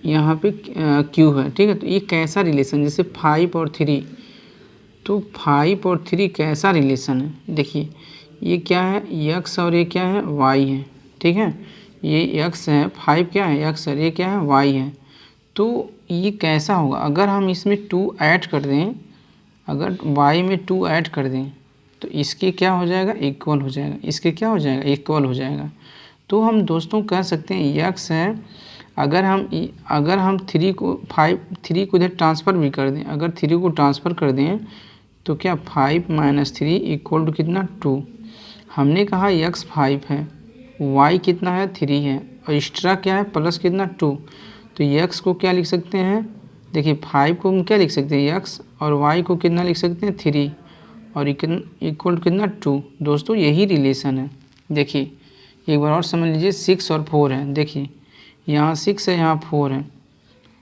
यहाँ पे क्यू है, ठीक है। तो ये कैसा रिलेशन, जैसे 5 और 3, तो 5 और 3 कैसा रिलेशन है। देखिए ये क्या है एक्स और ये क्या है वाई है, ठीक है। ये एक्स है, 5 क्या है एक्स है, ये क्या है वाई है। तो ये कैसा होगा, अगर हम इसमें 2 ऐड कर दें, अगर y में 2 ऐड कर दें तो इसके क्या हो जाएगा इक्वल हो जाएगा, इसके क्या हो जाएगा इक्वल हो जाएगा। तो हम दोस्तों कह सकते हैं x है अगर हम 3 को इधर ट्रांसफ़र भी कर दें, अगर 3 को ट्रांसफ़र कर दें तो क्या 5 - 3 इक्वल टू कितना 2। हमने कहा x 5 है, y कितना है 3 है और एक्स्ट्रा क्या है प्लस कितना 2। तो x को क्या लिख सकते हैं, देखिए 5 को हम क्या लिख सकते हैं x, और y को कितना लिख सकते हैं 3 और इक्वल टू कितना 2। दोस्तों यही रिलेशन है। देखिए एक बार और समझ लीजिए, 6 और 4 है, देखिए यहाँ 6 है यहाँ 4 है।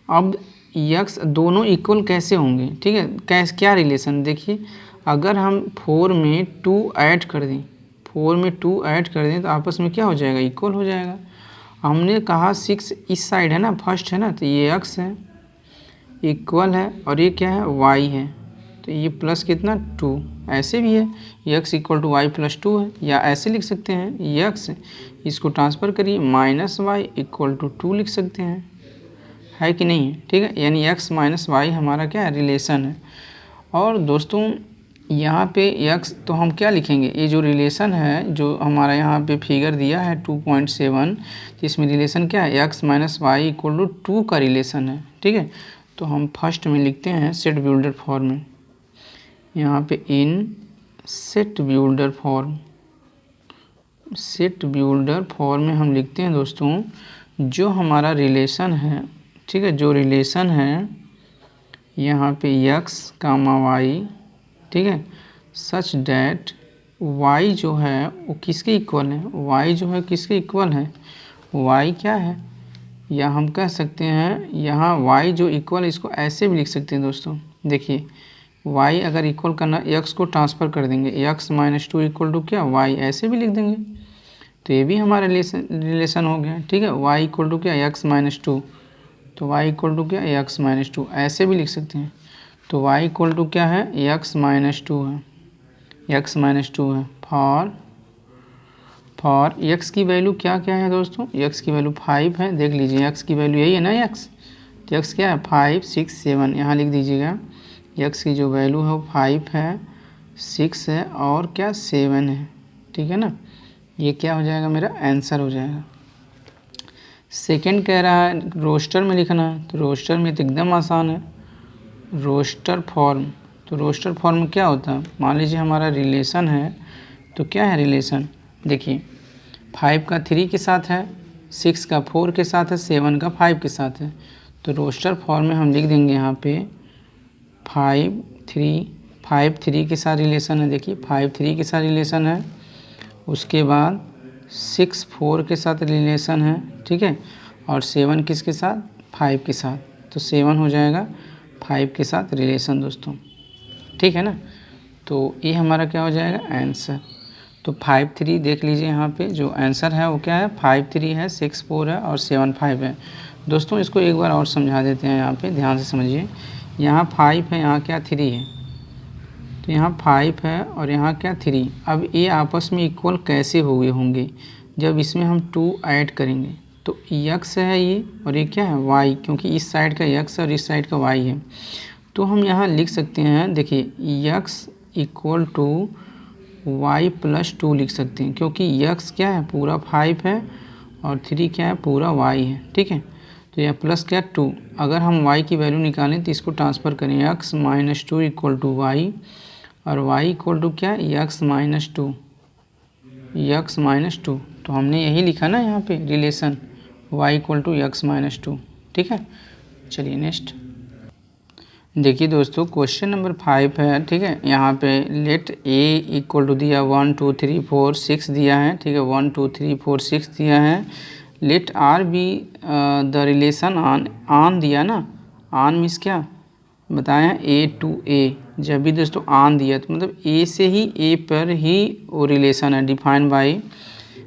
अब x दोनों इक्वल कैसे होंगे, ठीक है, क्या रिलेशन, देखिए अगर हम 4 में 2 ऐड कर दें, 4 में 2 ऐड कर दें तो आपस में क्या हो जाएगा, इक्वल हो जाएगा। हमने कहा 6 इस साइड है ना, फर्स्ट है ना, तो ये x है इक्वल है और ये क्या है y है, तो ये प्लस कितना 2। ऐसे भी है x equal to Y plus 2 है, या ऐसे लिख सकते हैं x इसको ट्रांसफ़र करिए -y इक्वल टू 2 लिख सकते हैं, है कि नहीं है, ठीक है। यानी x - y हमारा क्या है रिलेशन है। और दोस्तों यहाँ पे x तो हम क्या लिखेंगे, ये जो रिलेशन है जो हमारा यहाँ पे फिगर दिया है 2.7, तो इसमें रिलेशन क्या है x - y इक्वल टू 2 का रिलेशन है, ठीक है। तो हम फर्स्ट में लिखते हैं सेट बिल्डर फॉर्म में, यहाँ पे इन सेट बिल्डर फॉर्म में हम लिखते हैं दोस्तों जो हमारा रिलेशन है, ठीक है, जो रिलेशन है यहाँ पे x, y, ठीक है, सच डैट y जो है वो किसके इक्वल है, y जो है किसके इक्वल है, y क्या है, या हम कह सकते हैं यहाँ y जो इक्वल है, इसको ऐसे भी लिख सकते हैं दोस्तों। देखिए y अगर इक्वल करना, x को ट्रांसफ़र कर देंगे, x - 2 इक्वल टू क्या y, ऐसे भी लिख देंगे, तो ये भी हमारा रिलेशन हो गया, ठीक है। y इक्वल टू क्या x - 2, तो y इक्वल टू क्या x - 2, ऐसे भी लिख सकते हैं। तो y इक्वल टू क्या है x - 2 है, x - 2 है फॉर x की वैल्यू क्या क्या है दोस्तों, x की वैल्यू 5 है, देख लीजिए x की वैल्यू यही है ना x, तो x क्या है 5, 6, 7, यहाँ लिख दीजिएगा x की जो वैल्यू है वो 5 है, 6 है और क्या 7 है, ठीक है ना। ये क्या हो जाएगा, मेरा आंसर हो जाएगा। सेकंड कह रहा है रोस्टर में लिखना, तो रोस्टर में तो एकदम आसान है, रोस्टर फॉर्म। तो रोस्टर फॉर्म में क्या होता है, मान लीजिए हमारा रिलेशन है, तो क्या है रिलेशन, देखिए 5 का 3 के साथ है, 6 का 4 के साथ है, 7 का 5 के साथ है। तो रोस्टर फॉर्म में हम लिख देंगे यहाँ पे 5 3 के साथ रिलेशन है, देखिए 5 3 के साथ रिलेशन है, उसके बाद 6 4 के साथ रिलेशन है, ठीक है, और 7 किसके साथ 5 के साथ, तो 7 हो जाएगा 5 के साथ रिलेशन दोस्तों, ठीक है ना। तो ये हमारा क्या हो जाएगा आंसर। तो 5 3 देख लीजिए यहाँ पे जो आंसर है वो क्या है 5 3 है, 6 4 है और 7 5 है। दोस्तों इसको एक बार और समझा देते हैं, यहाँ पे ध्यान से समझिए, यहाँ 5 है, यहाँ क्या 3 है, तो यहाँ 5 है और यहाँ क्या 3। अब ये आपस में इक्वल कैसे हुए होंगे, जब इसमें हम 2 ऐड करेंगे, तो x है ये और ये क्या है y, क्योंकि इस साइड का x और इस साइड का y है। तो हम यहाँ लिख सकते हैं, देखिए x equal to y plus 2 लिख सकते हैं, क्योंकि x क्या है पूरा 5 है और 3 क्या है पूरा y है, ठीक है। तो यह प्लस क्या 2, अगर हम y की वैल्यू निकालें तो इसको ट्रांसफ़र करें, x - 2 इक्वल टू y और y इक्वल टू क्या x - 2, तो हमने यही लिखा ना यहाँ पे relation y equal to x - 2, ठीक है। चलिए नेक्स्ट देखिए दोस्तों, क्वेश्चन नंबर 5 है, ठीक है। यहाँ पे लेट a इक्वल टू दिया 1 2 3 4 6 दिया है, ठीक है, 1 2 3 4 6 दिया है। Let r be the relation on दिया ना, ऑन मीन्स क्या बताया a टू a, जब भी दोस्तों ऑन दिया तो मतलब a से ही a पर ही वो रिलेशन है डिफाइन बाय,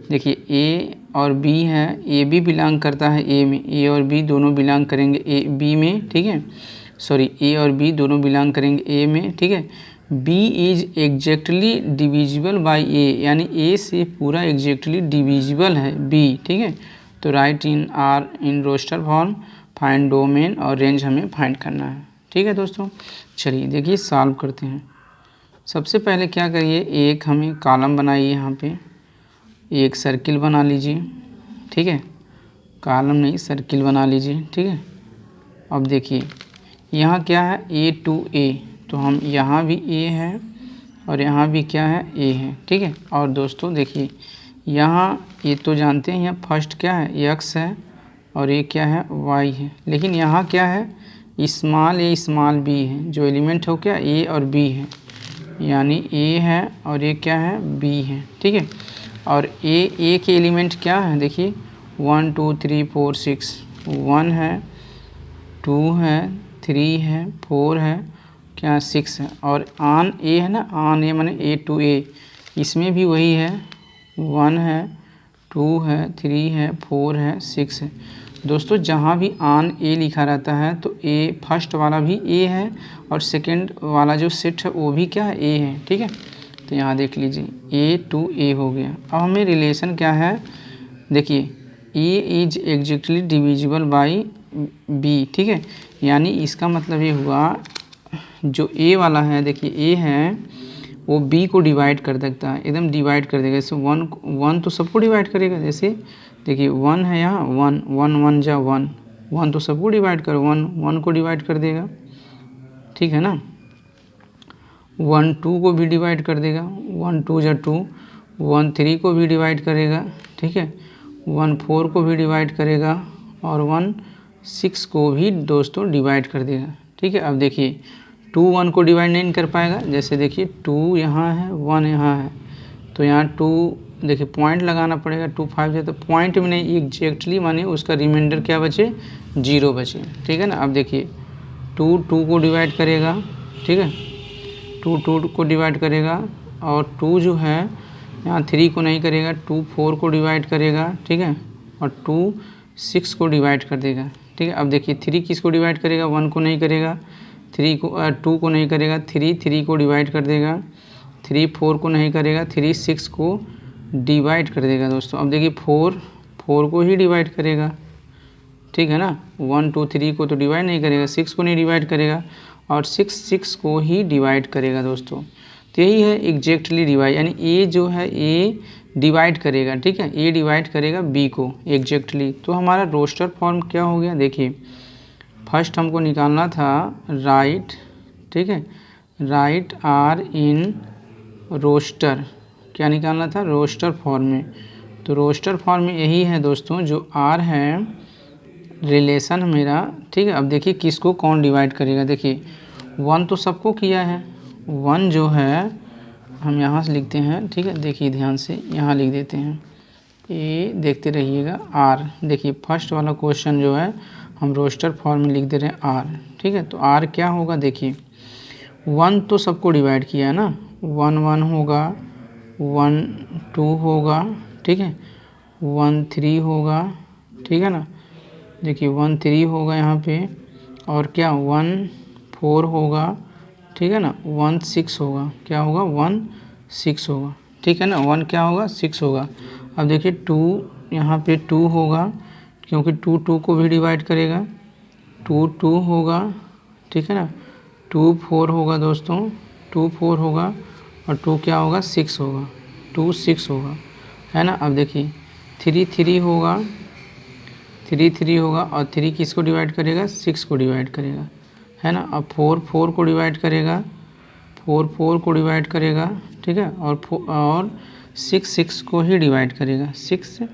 देखिए a और b है, a भी बिलोंग करता है a में, a और b दोनों बिलोंग करेंगे a b में, ठीक है, सॉरी a और b दोनों बिलोंग करेंगे a में, ठीक है। b is exactly divisible by a, यानी a से पूरा एग्जैक्टली डिविजिबल है b, ठीक है। तो write in R in roster form, find domain और रेंज हमें फाइंड करना है, ठीक है दोस्तों। चलिए देखिए सॉल्व करते हैं। सबसे पहले क्या करिए, एक हमें कॉलम बनाइए, यहाँ पे एक सर्किल बना लीजिए, ठीक है, कॉलम नहीं सर्किल बना लीजिए, ठीक है। अब देखिए यहाँ क्या है A to A, तो हम यहाँ भी A है और यहाँ भी क्या है A है, ठीक है। और दोस्तों देखिए यहाँ ये तो जानते हैं, यहाँ फर्स्ट क्या है X है और ये क्या है Y है, लेकिन यहाँ क्या है स्मॉल A स्मॉल B है, जो एलिमेंट हो क्या A और B है, यानी A है और ये क्या है B है, ठीक है। और A के एलिमेंट क्या है देखिए 1 2 3 4 6, 1 है 2 है 3 है 4 है क्या 6 है, और ऑन A है ना, ऑन A माने A to A, इसमें भी वही है 1 है 2 है 3 है 4 है 6 है। दोस्तों जहाँ भी ऑन A लिखा रहता है तो A फर्स्ट वाला भी A है और सेकंड वाला जो सेट है वो भी क्या है A है, ठीक है। तो यहाँ देख लीजिए A to A हो गया। अब हमें रिलेशन क्या है देखिए A is exactly divisible by B, ठीक है। यानी इसका मतलब ये हुआ जो A वाला है देखिए A है वो B को डिवाइड कर सकता है, एकदम डिवाइड कर देगा। जैसे 1 तो सबको डिवाइड करेगा, जैसे देखिए 1 है यहाँ 1 1 1 जा 1 1 तो सबको डिवाइड कर 1 1 को डिवाइड कर देगा, ठीक है ना। 1 2 को भी डिवाइड कर देगा, 1 2 जा 2, 1 3 को भी डिवाइड करेगा, ठीक है। 1 4 को भी डिवाइड करेगा और 1 6 को भी दोस्तों डिवाइड कर देगा, ठीक है। अब देखिए 2 1 को डिवाइड नहीं कर पाएगा, जैसे देखिए 2 यहाँ है 1 यहाँ है, तो यहाँ 2 देखिए पॉइंट लगाना पड़ेगा, 2 5 है तो पॉइंट में नहीं एग्जैक्टली माने उसका रिमाइंडर क्या बचे 0 बचे, ठीक है ना। अब देखिए 2 2 को डिवाइड करेगा, ठीक है, 2 2 को डिवाइड करेगा और 2 जो है यहाँ 3 को नहीं करेगा, 2 4 को डिवाइड करेगा, ठीक है, और 2 6 को डिवाइड कर देगा, ठीक है। अब देखिए 3 किसको डिवाइड करेगा 1 को नहीं करेगा, 2 को नहीं करेगा, 3 को डिवाइड कर देगा, 3 4 को नहीं करेगा, 3 6 को डिवाइड कर देगा दोस्तों। अब देखिए 4 को ही डिवाइड करेगा, ठीक है ना। 1 2 3 को तो डिवाइड नहीं करेगा, 6 को नहीं डिवाइड करेगा और 6 को ही डिवाइड करेगा दोस्तों। तो यही है एग्जैक्टली डिवाइड, यानी ए जो है ए डिवाइड करेगा, ठीक है, ए डिवाइड करेगा बी को एग्जैक्टली। तो हमारा रोस्टर फॉर्म क्या हो गया देखिए, फर्स्ट हमको निकालना था राइट, ठीक है, राइट आर इन रोस्टर, क्या निकालना था रोस्टर फॉर्म में। तो रोस्टर फॉर्म में यही है दोस्तों, जो आर है रिलेशन मेरा, ठीक है। अब देखिए किसको कौन डिवाइड करेगा, देखिए 1 तो सबको किया है, 1 जो है हम यहाँ से लिखते हैं, ठीक है, देखिए ध्यान से यहाँ लिख देते हैं, ये देखते रहिएगा आर। देखिए फर्स्ट वाला क्वेश्चन जो है हम रोस्टर फॉर्म में लिख दे रहे हैं आर, ठीक है। तो आर क्या होगा देखिए 1 तो सबको डिवाइड किया है ना, 1 1 होगा, 1 2 होगा, ठीक है, 1 3 होगा, ठीक है ना। देखिए 1 3 होगा यहाँ पे, और क्या 1 4 होगा, ठीक है ना, 1 6 होगा, क्या होगा 1 6 होगा, ठीक है ना, 1 क्या होगा 6 होगा। अब देखिए 2 यहाँ पे 2 होगा, क्योंकि 2 2 को भी डिवाइड करेगा, 2 2 होगा, ठीक है ना, 2 4 होगा दोस्तों, 2 4 होगा और 2 क्या होगा 6 होगा, 2 6 होगा, है ना। अब देखिए 3 3 होगा, 3 3 होगा और 3 किसको डिवाइड करेगा 6 को डिवाइड करेगा, है ना। अब 4 4 को डिवाइड करेगा, 4 4 को डिवाइड करेगा, ठीक है, और 6 6 को ही डिवाइड करेगा, 6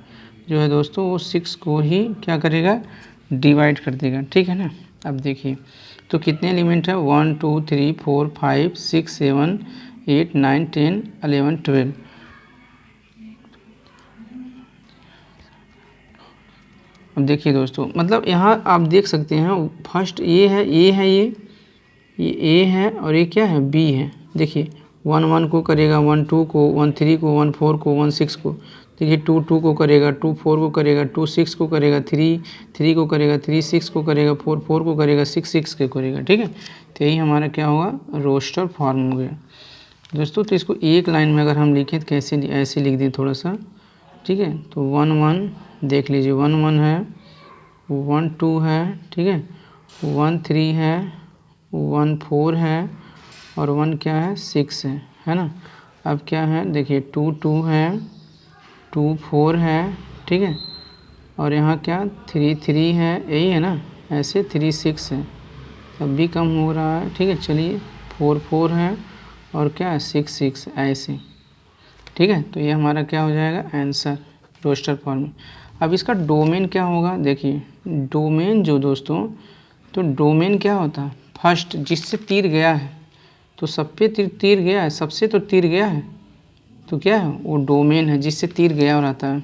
जो है दोस्तों वो 6 को ही क्या करेगा डिवाइड कर देगा, ठीक है ना। अब देखिए तो कितने एलिमेंट है 1 2 3 4 5 6 7 8 9 10 11 12। अब देखिए दोस्तों मतलब यहाँ आप देख सकते हैं फर्स्ट ये है ये ए है और ये क्या है बी है। देखिए 1 1 को करेगा, 1 2 को, 1 3 को, 1 4 को, 1 6 को। देखिए 2 2 को करेगा, 2 4 को करेगा, 2 6 को करेगा, 3 3 को करेगा, 3 6 को करेगा, 4 4 को करेगा, 6 6 को करेगा, ठीक है। तो यही हमारा क्या होगा रोस्टर फॉर्म हो गया दोस्तों। तो इसको एक लाइन में अगर हम लिखें तो कैसे ऐसे लिख दें थोड़ा सा, ठीक है। तो 1 1 देख लीजिए 1 1 है, 1 2 है, ठीक है, 1 3 है, 1 4 है और 1 क्या है 6 है ना। अब क्या है देखिए 2 2 है, 2 4 है, ठीक है, और यहाँ क्या 3 3 है, यही है ना, ऐसे 3 6 है, तब भी कम हो रहा है। ठीक है, चलिए 4 4 है और क्या है 6 6 ऐसे। ठीक है, तो ये हमारा क्या हो जाएगा आंसर रोस्टर फॉर्म में। अब इसका डोमेन क्या होगा, देखिए डोमेन जो दोस्तों, तो डोमेन क्या होता है, फर्स्ट जिससे तीर गया है, तो सब पे तीर गया है, सबसे तो तीर गया है, तो क्या है वो डोमेन है जिससे तीर गया रहता है।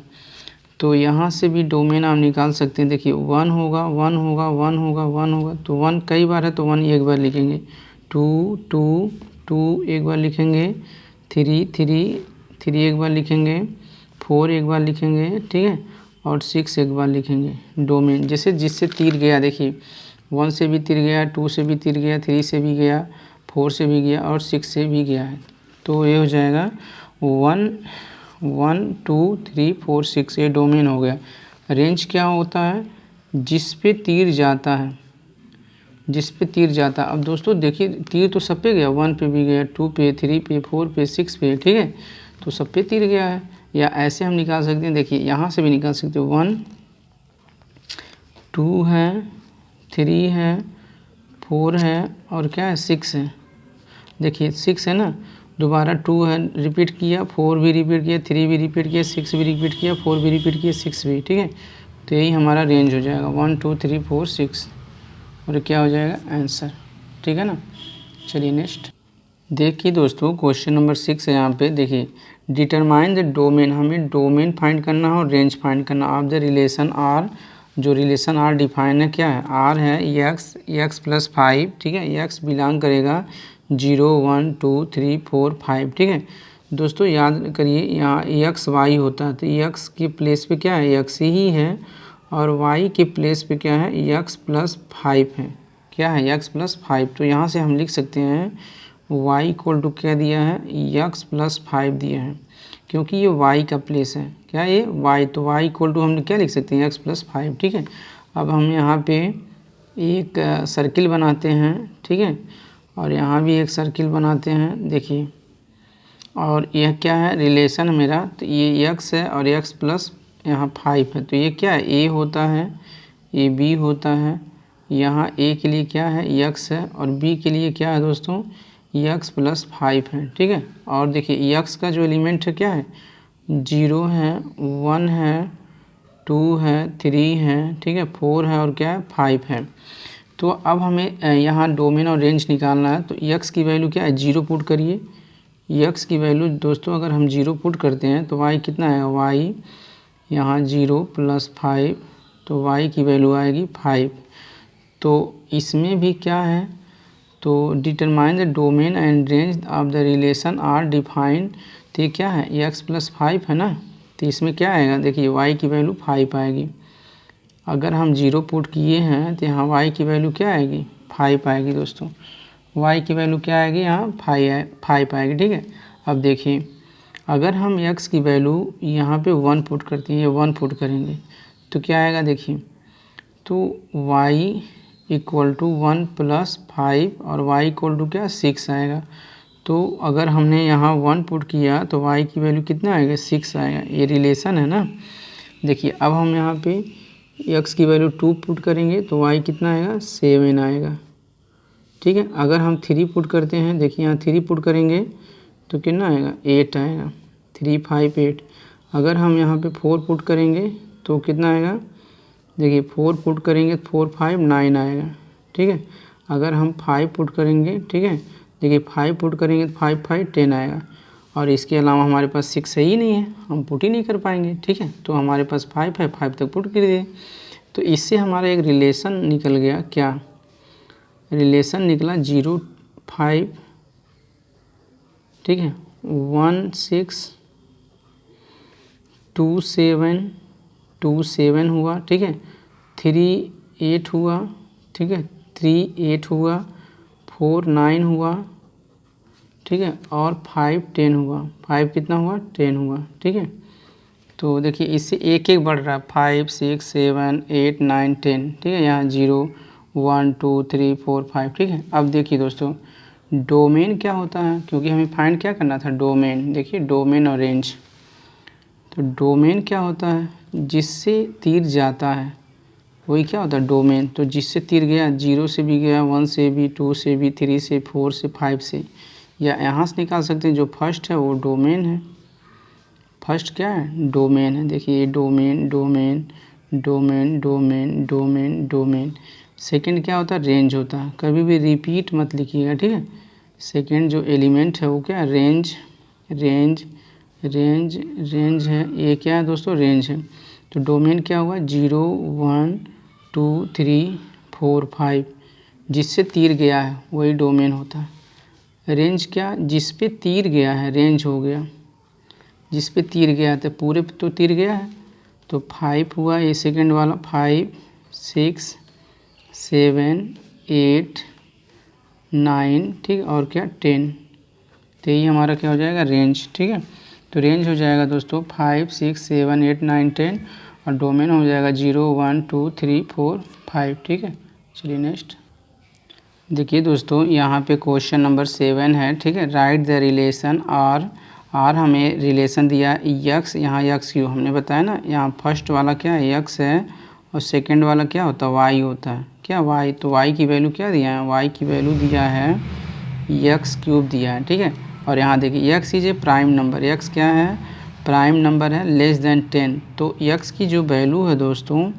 तो यहाँ से भी डोमेन आप निकाल सकते हैं। देखिए 1 होगा 1 होगा 1 होगा 1 होगा, तो 1 कई बार है तो 1 एक बार लिखेंगे, 2 2 2 एक बार लिखेंगे, 3 3 3 एक बार लिखेंगे, 4 एक बार लिखेंगे, ठीक है, और 6 एक बार लिखेंगे। डोमेन जैसे जिससे तीर गया, देखिए 1 से भी तीर गया, 2 से भी तीर गया, 3 से भी गया, 4 से भी गया और 6 से भी गया है। तो ये हो जाएगा 1 1 2 3 4 6, ये डोमेन हो गया। रेंज क्या होता है, जिस पे तीर जाता है, जिस पे तीर जाता है। अब दोस्तों देखिए तीर तो सब पे गया, 1 पे भी गया, 2 पे, 3 पे, 4 पे, 6 पे, ठीक है, तो सब पे तीर गया है। या ऐसे हम निकाल सकते हैं, देखिए यहाँ से भी निकाल सकते हो, 1 2 है, 3 है, 4 है और क्या है 6 है। देखिए 6 है ना, दोबारा 2 है, रिपीट किया, 4 भी रिपीट किया, 3 भी रिपीट किया, 6 भी रिपीट किया, 4 भी रिपीट किया, 6 भी, ठीक है। तो यही हमारा रेंज हो जाएगा 1 2 3 4 6, और क्या हो जाएगा आंसर, ठीक है ना। चलिए नेक्स्ट देखिए दोस्तों, क्वेश्चन नंबर 6 है यहाँ पे। देखिए डिटरमाइन द डोमेन, हमें डोमेन फाइंड करना है और रेंज फाइंड करना ऑफ द रिलेशन आर। जो रिलेशन आर डिफाइन है क्या है, आर है एक्स प्लस 5, ठीक है, एक्स बिलोंग करेगा 0 1 2 3 4 5, ठीक है। दोस्तों याद करिए यहाँ एक्स वाई होता है, तो एक्स के प्लेस पे क्या है, एक्स ही है, और वाई के प्लेस पे क्या है, एक्स प्लस 5 है, क्या है एक्स प्लस 5। तो यहाँ से हम लिख सकते हैं y इक्वल टू क्या दिया है, x प्लस 5 दिया है, क्योंकि ये y का प्लेस है, क्या ये y, तो y इक्वल टू हम क्या लिख सकते हैं x प्लस 5, ठीक है। अब हम यहाँ पे एक सर्किल बनाते हैं, ठीक है, और यहाँ भी एक सर्किल बनाते हैं, देखिए, और यह क्या है रिलेशन मेरा, तो ये x है और x प्लस यहाँ 5 है, तो ये क्या है a होता है, ये b होता है, यहाँ a के लिए क्या है x है और b के लिए क्या है दोस्तों x प्लस 5 है, ठीक है। और देखिए x का जो एलिमेंट है क्या है, 0 है, 1 है, 2 है, 3 है, ठीक है, 4 है और क्या है 5 है। तो अब हमें यहाँ डोमेन और रेंज निकालना है, तो x की वैल्यू क्या है 0 पुट करिए। x की वैल्यू दोस्तों अगर हम 0 पुट करते हैं तो y कितना है, y यहाँ 0 प्लस 5, तो y की वैल्यू आएगी 5। तो इसमें भी क्या है, तो determine the domain and range of the relation R define, तो ये क्या है x प्लस 5 है ना, तो इसमें क्या आएगा, देखिए y की वैल्यू 5 आएगी। अगर हम 0 पुट किए हैं तो यहाँ y की वैल्यू क्या आएगी 5 आएगी दोस्तों, y की वैल्यू क्या आएगी यहाँ 5 आएगी, ठीक है। अब देखिए अगर हम x की वैल्यू यहाँ पे 1 पुट करते हैं, 1 पुट करेंगे तो क्या आएगा, देखिए तो y इक्वल टू 1 प्लस 5 और y इक्वल टू क्या 6 आएगा। तो अगर हमने यहाँ 1 पुट किया तो y की वैल्यू कितना आएगा 6 आएगा, ये रिलेशन है ना। देखिए अब हम यहाँ पे x की वैल्यू 2 पुट करेंगे तो y कितना आएगा 7 आएगा, ठीक है। अगर हम 3 पुट करते हैं, देखिए यहाँ 3 पुट करेंगे तो कितना आएगा 8 आएगा, 3 5 8। अगर हम यहाँ पे 4 पुट करेंगे तो कितना आएगा, देखिए 4 पुट करेंगे 4 5 9 आएगा, ठीक है। अगर हम 5 पुट करेंगे, ठीक है, देखिए 5 पुट करेंगे तो 5 5 10 आएगा, और इसके अलावा हमारे पास 6 है ही नहीं है, हम पुट ही नहीं कर पाएंगे, ठीक है। तो हमारे पास 5 है, 5 तक पुट कर दिए। तो इससे हमारा एक रिलेशन निकल गया, क्या रिलेशन निकला 0 5, ठीक है, 1 6 2 7 2 7 हुआ, ठीक है, 3 8 हुआ, ठीक है, 3 8 हुआ, 4 9 हुआ, ठीक है, और 5 10 हुआ, 5 कितना हुआ 10 हुआ, ठीक है। तो देखिए इससे एक एक बढ़ रहा है, 5 6 7 8 9 10, ठीक है, यहाँ 0 1 2 3 4 5, ठीक है। अब देखिए दोस्तों डोमेन क्या होता है, क्योंकि हमें फाइंड क्या करना था डोमेन, देखिए डोमेन और रेंज। तो डोमेन क्या होता है, जिससे तीर जाता है वही क्या होता है डोमेन। तो जिससे तीर गया 0 से भी गया, 1 से भी, 2 से भी, 3 से, 4 से, 5 से, या यहाँ से निकाल सकते हैं जो फर्स्ट है वो डोमेन है। फर्स्ट क्या है डोमेन है। देखिए domain domain domain domain domain domain. Second क्या होता है रेंज होता है। कभी भी रिपीट मत लिखिएगा, ठीक है। सेकंड जो एलिमेंट है वो क्या है रेंज रेंज रेंज रेंज है। ये क्या है दोस्तों रेंज है। तो डोमेन क्या हुआ 0 1 2 3 4 5 जिससे तीर गया है वही डोमेन होता है। रेंज क्या जिस पे तीर गया है रेंज हो गया। जिस पे तीर गया तो पूरे पे तो तीर गया है तो 5 हुआ ये सेकंड वाला 5 6 7 8 9 ठीक और क्या 10। तो यही हमारा क्या हो जाएगा रेंज, ठीक है। तो रेंज हो जाएगा दोस्तों 5 6 7 8 9 10 और डोमेन हो जाएगा 0 1 2 3 4 5, ठीक है। चलिए नेक्स्ट देखिए दोस्तों यहाँ पे क्वेश्चन नंबर 7 है, ठीक है। राइट द रिलेशन आर हमें रिलेशन दिया यक्स, यहाँ यक्स क्यू हमने बताया ना। यहाँ फर्स्ट वाला क्या है यक्स है और सेकंड वाला क्या होता है वाई होता है। क्या वाई, तो वाई की वैल्यू क्या दिया है वाई की वैल्यू दिया है यक्स क्यूब दिया है, ठीक है। और यहाँ देखिए x is a prime number. X क्या है प्राइम नंबर है लेस देन 10। तो यक्स की जो वैल्यू है दोस्तों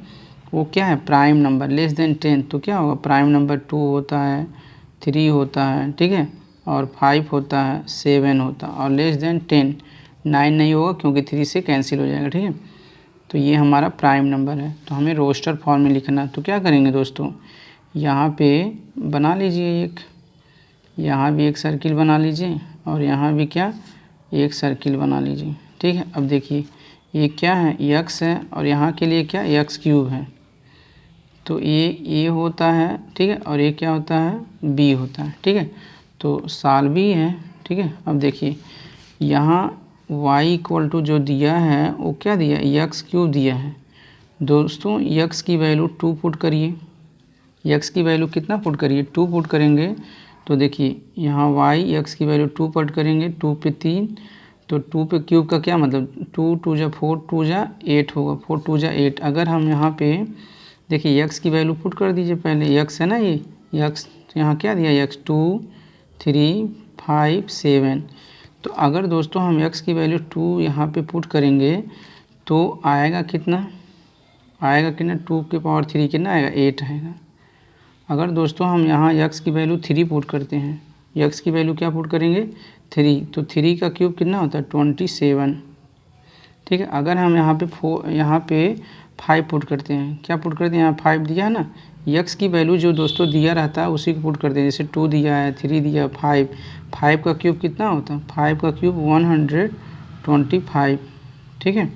वो क्या है प्राइम नंबर लेस देन 10। तो क्या होगा प्राइम नंबर 2 होता है 3 होता है, ठीक है, और 5 होता है 7 होता है और लेस देन 10 9 नहीं होगा क्योंकि 3 से कैंसिल हो जाएगा, ठीक है। तो ये हमारा प्राइम नंबर है। तो हमें रोस्टर फॉर्म में लिखना। तो क्या करेंगे दोस्तों यहाँ पे बना लीजिए एक, यहाँ भी एक सर्किल बना लीजिए और यहाँ भी क्या एक सर्किल बना लीजिए, ठीक है। अब देखिए ये क्या है यक्स है और यहाँ के लिए क्या यक्स क्यूब है। तो ये होता है, ठीक है, और ये क्या होता है बी होता है, ठीक है। तो साल भी है, ठीक है। अब देखिए यहाँ y इक्वल टू जो दिया है वो क्या दिया यक्स क्यूब दिया है दोस्तों। यक्स की वैल्यू 2 पुट करिए। यक्स की वैल्यू कितना पुट करिए 2 पुट करेंगे। तो देखिए यहाँ y यक्स की वैल्यू 2 पुट करेंगे 2 पे 3 तो 2 पे क्यूब का क्या मतलब 2 2 जा 4 2 जा 8 होगा 4 2 जा 8। अगर हम यहाँ पे देखिए यक्स की वैल्यू पुट कर दीजिए पहले यक्स है ना ये यक्स यहाँ क्या दिया यक्स 2 3 5 7। तो अगर दोस्तों हम यक्स की वैल्यू 2 यहाँ पे पुट करेंगे तो आएगा कितना 2 के पावर 3 कितना आएगा 8 आएगा। अगर दोस्तों हम यहाँ यक्स की वैल्यू 3 पुट करते हैं यक्स की वैल्यू क्या पुट करेंगे 3 तो 3 का क्यूब कितना होता है 27, ठीक है। अगर हम यहाँ पे 5 पुट करते हैं क्या पुट करते हैं यहाँ 5 दिया है ना यक्स की वैल्यू जो दोस्तों दिया रहता है उसी को पुट करते हैं। जैसे 2 दिया है 3 दिया 5 का क्यूब कितना होता है 5 का क्यूब 125, ठीक है।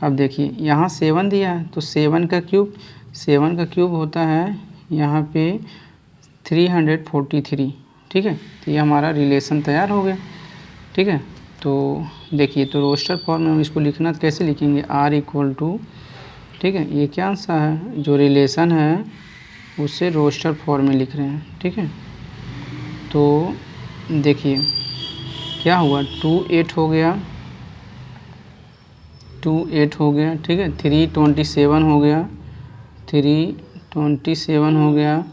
अब देखिए यहाँ 7 दिया है तो 7 का क्यूब होता है यहाँ पे 343, ठीक है। तो ये हमारा रिलेशन तैयार हो गया, ठीक है। तो देखिए तो रोस्टर फॉर्म में हम इसको लिखना कैसे लिखेंगे आर इक्वल टू, ठीक है, ये क्या सा है जो रिलेशन है उससे रोस्टर फॉर्म में लिख रहे हैं, ठीक है। तो देखिए क्या हुआ 2 8 हो गया 2 8 हो गया, ठीक है। 3 27 हो गया 3 27 हो गया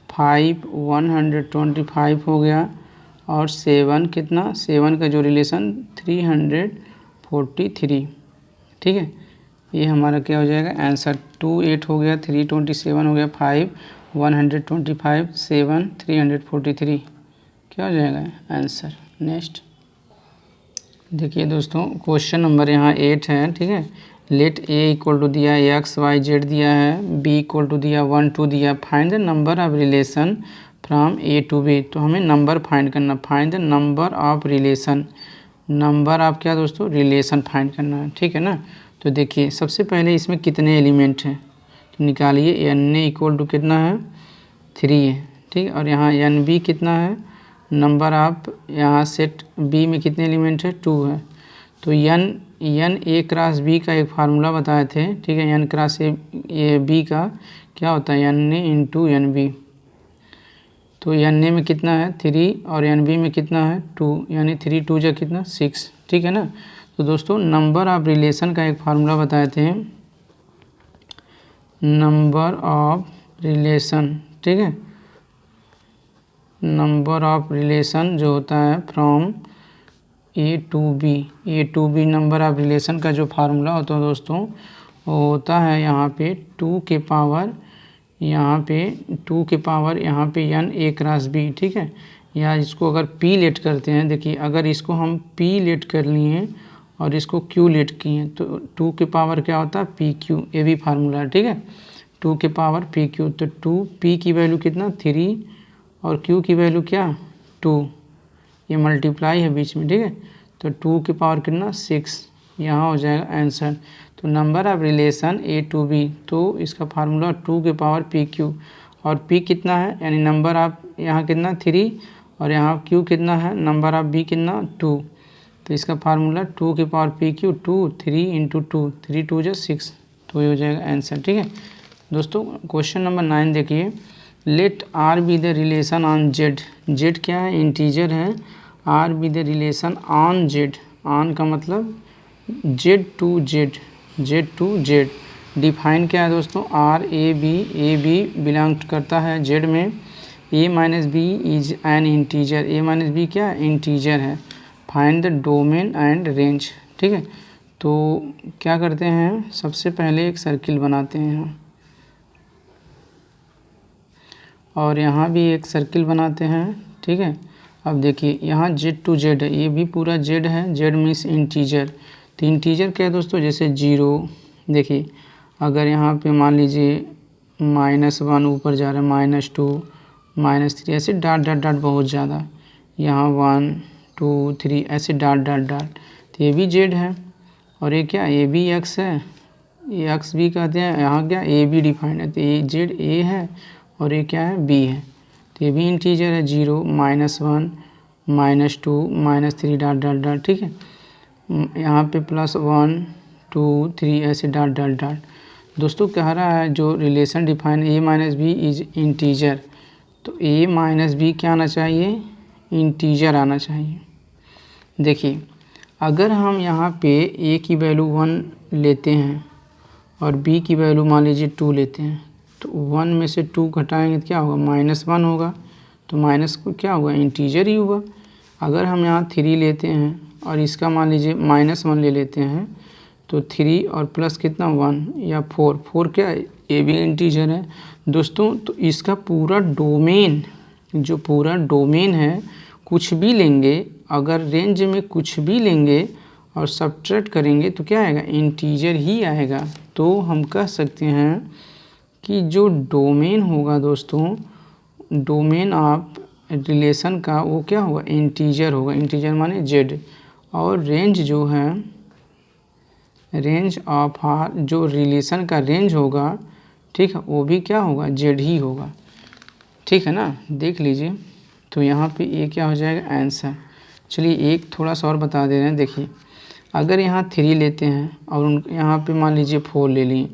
5 125 हो गया और 7 कितना 7 का जो रिलेशन 343, ठीक है। ये हमारा क्या हो जाएगा आंसर 2 8 हो गया 3 27 हो गया 5 125 7 343 क्या हो जाएगा आंसर। नेक्स्ट देखिए दोस्तों क्वेश्चन नंबर यहाँ 8 है, ठीक है। लेट ए इक्वल टू दिया है एक्स वाई जेड दिया है बी इक्वल टू दिया 1 2 दिया find the number of relation from A to B. तो हमें नंबर फाइंड करना find the number of relation. Number of क्या दोस्तों रिलेशन फाइंड करना है, ठीक है ना। तो देखिए सबसे पहले इसमें कितने एलिमेंट हैं तो निकालिए एन ए इक्वल टू कितना है 3 है, ठीक है। और यहाँ एन बी कितना है नंबर ऑफ यहाँ सेट बी में कितने एलिमेंट है 2 है। तो एन ए क्रॉस बी का एक फार्मूला बताए थे, ठीक है। एन क्रॉस ए बी का क्या होता है N A into N B. तो एन ए में कितना है 3 और एन बी में कितना है 2 यानी 3 2 जा कितना 6, ठीक है ना। तो दोस्तों नंबर ऑफ रिलेशन का एक फार्मूला बताए थे, नंबर ऑफ रिलेशन, ठीक है, नंबर ऑफ रिलेशन जो होता है from A to B number of relation का जो फार्मूला होता है दोस्तों वो होता है यहाँ पे 2 के पावर यहाँ पे n a क्रॉस b, ठीक है। या इसको अगर p लेट करते हैं, देखिए अगर इसको हम p लेट कर लिए और इसको q लेट किए तो 2 के पावर क्या होता है पी क्यू, ये भी फार्मूला है, ठीक है। 2 के पावर पी क्यू, तो 2 p की वैल्यू कितना 3 और q की वैल्यू क्या 2, ये मल्टीप्लाई है बीच में, ठीक है। तो 2 के पावर कितना 6, यहाँ हो जाएगा आंसर। तो number of relation A to B, तो इसका फार्मूला 2 के पावर पी क्यू, और p कितना है यानी नंबर ऑफ यहाँ कितना 3 और यहाँ q कितना है नंबर ऑफ b कितना 2, तो इसका फार्मूला 2 के पावर पी क्यू 2 3 इंटू 2, 3 2 जो 6, तो ये हो जाएगा आंसर, ठीक है। दोस्तों क्वेश्चन नंबर 9 देखिए, let R be the relation on Z, Z क्या है इंटीजर है, R be the relation on Z, on का मतलब जेड टू जेड, डिफाइन क्या है दोस्तों आर ए बी बिलोंग करता है जेड में, A minus B is an integer, A minus B क्या इंटीजर है, find the domain and range, ठीक है। तो क्या करते हैं सबसे पहले एक सर्किल बनाते हैं और यहाँ भी एक सर्किल बनाते हैं, ठीक है। अब देखिए यहाँ जेड टू जेड है, ये भी पूरा जेड है, जेड मीन्स इंटीजर, तो इंटीजर क्या है दोस्तों जैसे 0, देखिए अगर यहाँ पे मान लीजिए -1 ऊपर जा रहा है, -2 -3 ऐसे डाट बहुत ज़्यादा, यहाँ 1 2 3 ऐसे डाट, तो ये भी जेड है, और ये क्या ये भी एक्स है, ये एक्स भी कहते हैं, यहाँ क्या ए बी डिफाइंड है, तो ये जेड ए है और ये क्या है बी है, तो ये भी इंटीजर है 0 -1 -2 -3 डाट, ठीक है। यहाँ पे +1 2 3 ऐसे डाट। दोस्तों कह रहा है जो relation define A minus B is integer, तो ए माइनस बी क्या आना चाहिए इंटीजर आना चाहिए। देखिए अगर हम यहाँ पे ए की वैल्यू 1 लेते हैं और बी की वैल्यू मान लीजिए 2 लेते हैं, तो 1 में से 2 घटाएंगे तो क्या होगा -1 होगा, तो माइनस को क्या होगा इंटीजर ही होगा। अगर हम यहाँ 3 लेते हैं और इसका मान लीजिए -1 ले लेते हैं, तो 3 और प्लस कितना 1 या 4 क्या है ये भी इंटीजर है दोस्तों। तो इसका पूरा डोमेन, जो पूरा डोमेन है, कुछ भी लेंगे अगर रेंज में कुछ भी लेंगे और सब्ट्रैक्ट करेंगे तो क्या आएगा इंटीजर ही आएगा। तो हम कह सकते हैं कि जो डोमेन होगा दोस्तों, डोमेन ऑफ रिलेशन का वो क्या होगा इंटीजर होगा, इंटीजर माने जेड, और रेंज जो है रेंज ऑफ आर, जो रिलेशन का रेंज होगा, ठीक है, वो भी क्या होगा जेड ही होगा, ठीक है ना, देख लीजिए। तो यहाँ पे ये क्या हो जाएगा आंसर। चलिए एक थोड़ा सा और बता दे रहे हैं, देखिए अगर यहाँ 3 लेते हैं और उन यहाँ पे मान लीजिए 4 ले लिए,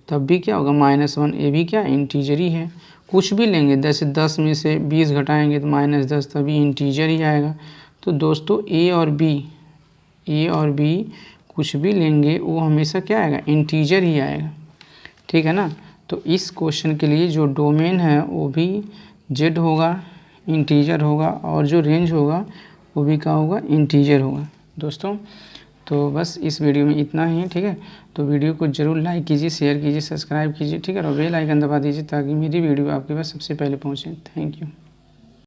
तब भी क्या होगा -1, ये भी क्या इंटीजर ही है। कुछ भी लेंगे, 10 में से 20 घटाएंगे तो -10, तभी इंटीजर ही आएगा। तो दोस्तों ए और बी कुछ भी लेंगे वो हमेशा क्या आएगा इंटीजर ही आएगा, ठीक है ना। तो इस क्वेश्चन के लिए जो डोमेन है वो भी जेड होगा, इंटीजर होगा, और जो रेंज होगा वो भी क्या होगा इंटीजर होगा दोस्तों। तो बस इस वीडियो में इतना ही, ठीक है। तो वीडियो को ज़रूर लाइक कीजिए, शेयर कीजिए, सब्सक्राइब कीजिए, ठीक है, और बेल आइकन दबा दीजिए ताकि मेरी वीडियो आपके पास सबसे पहले पहुँचे। Thank you.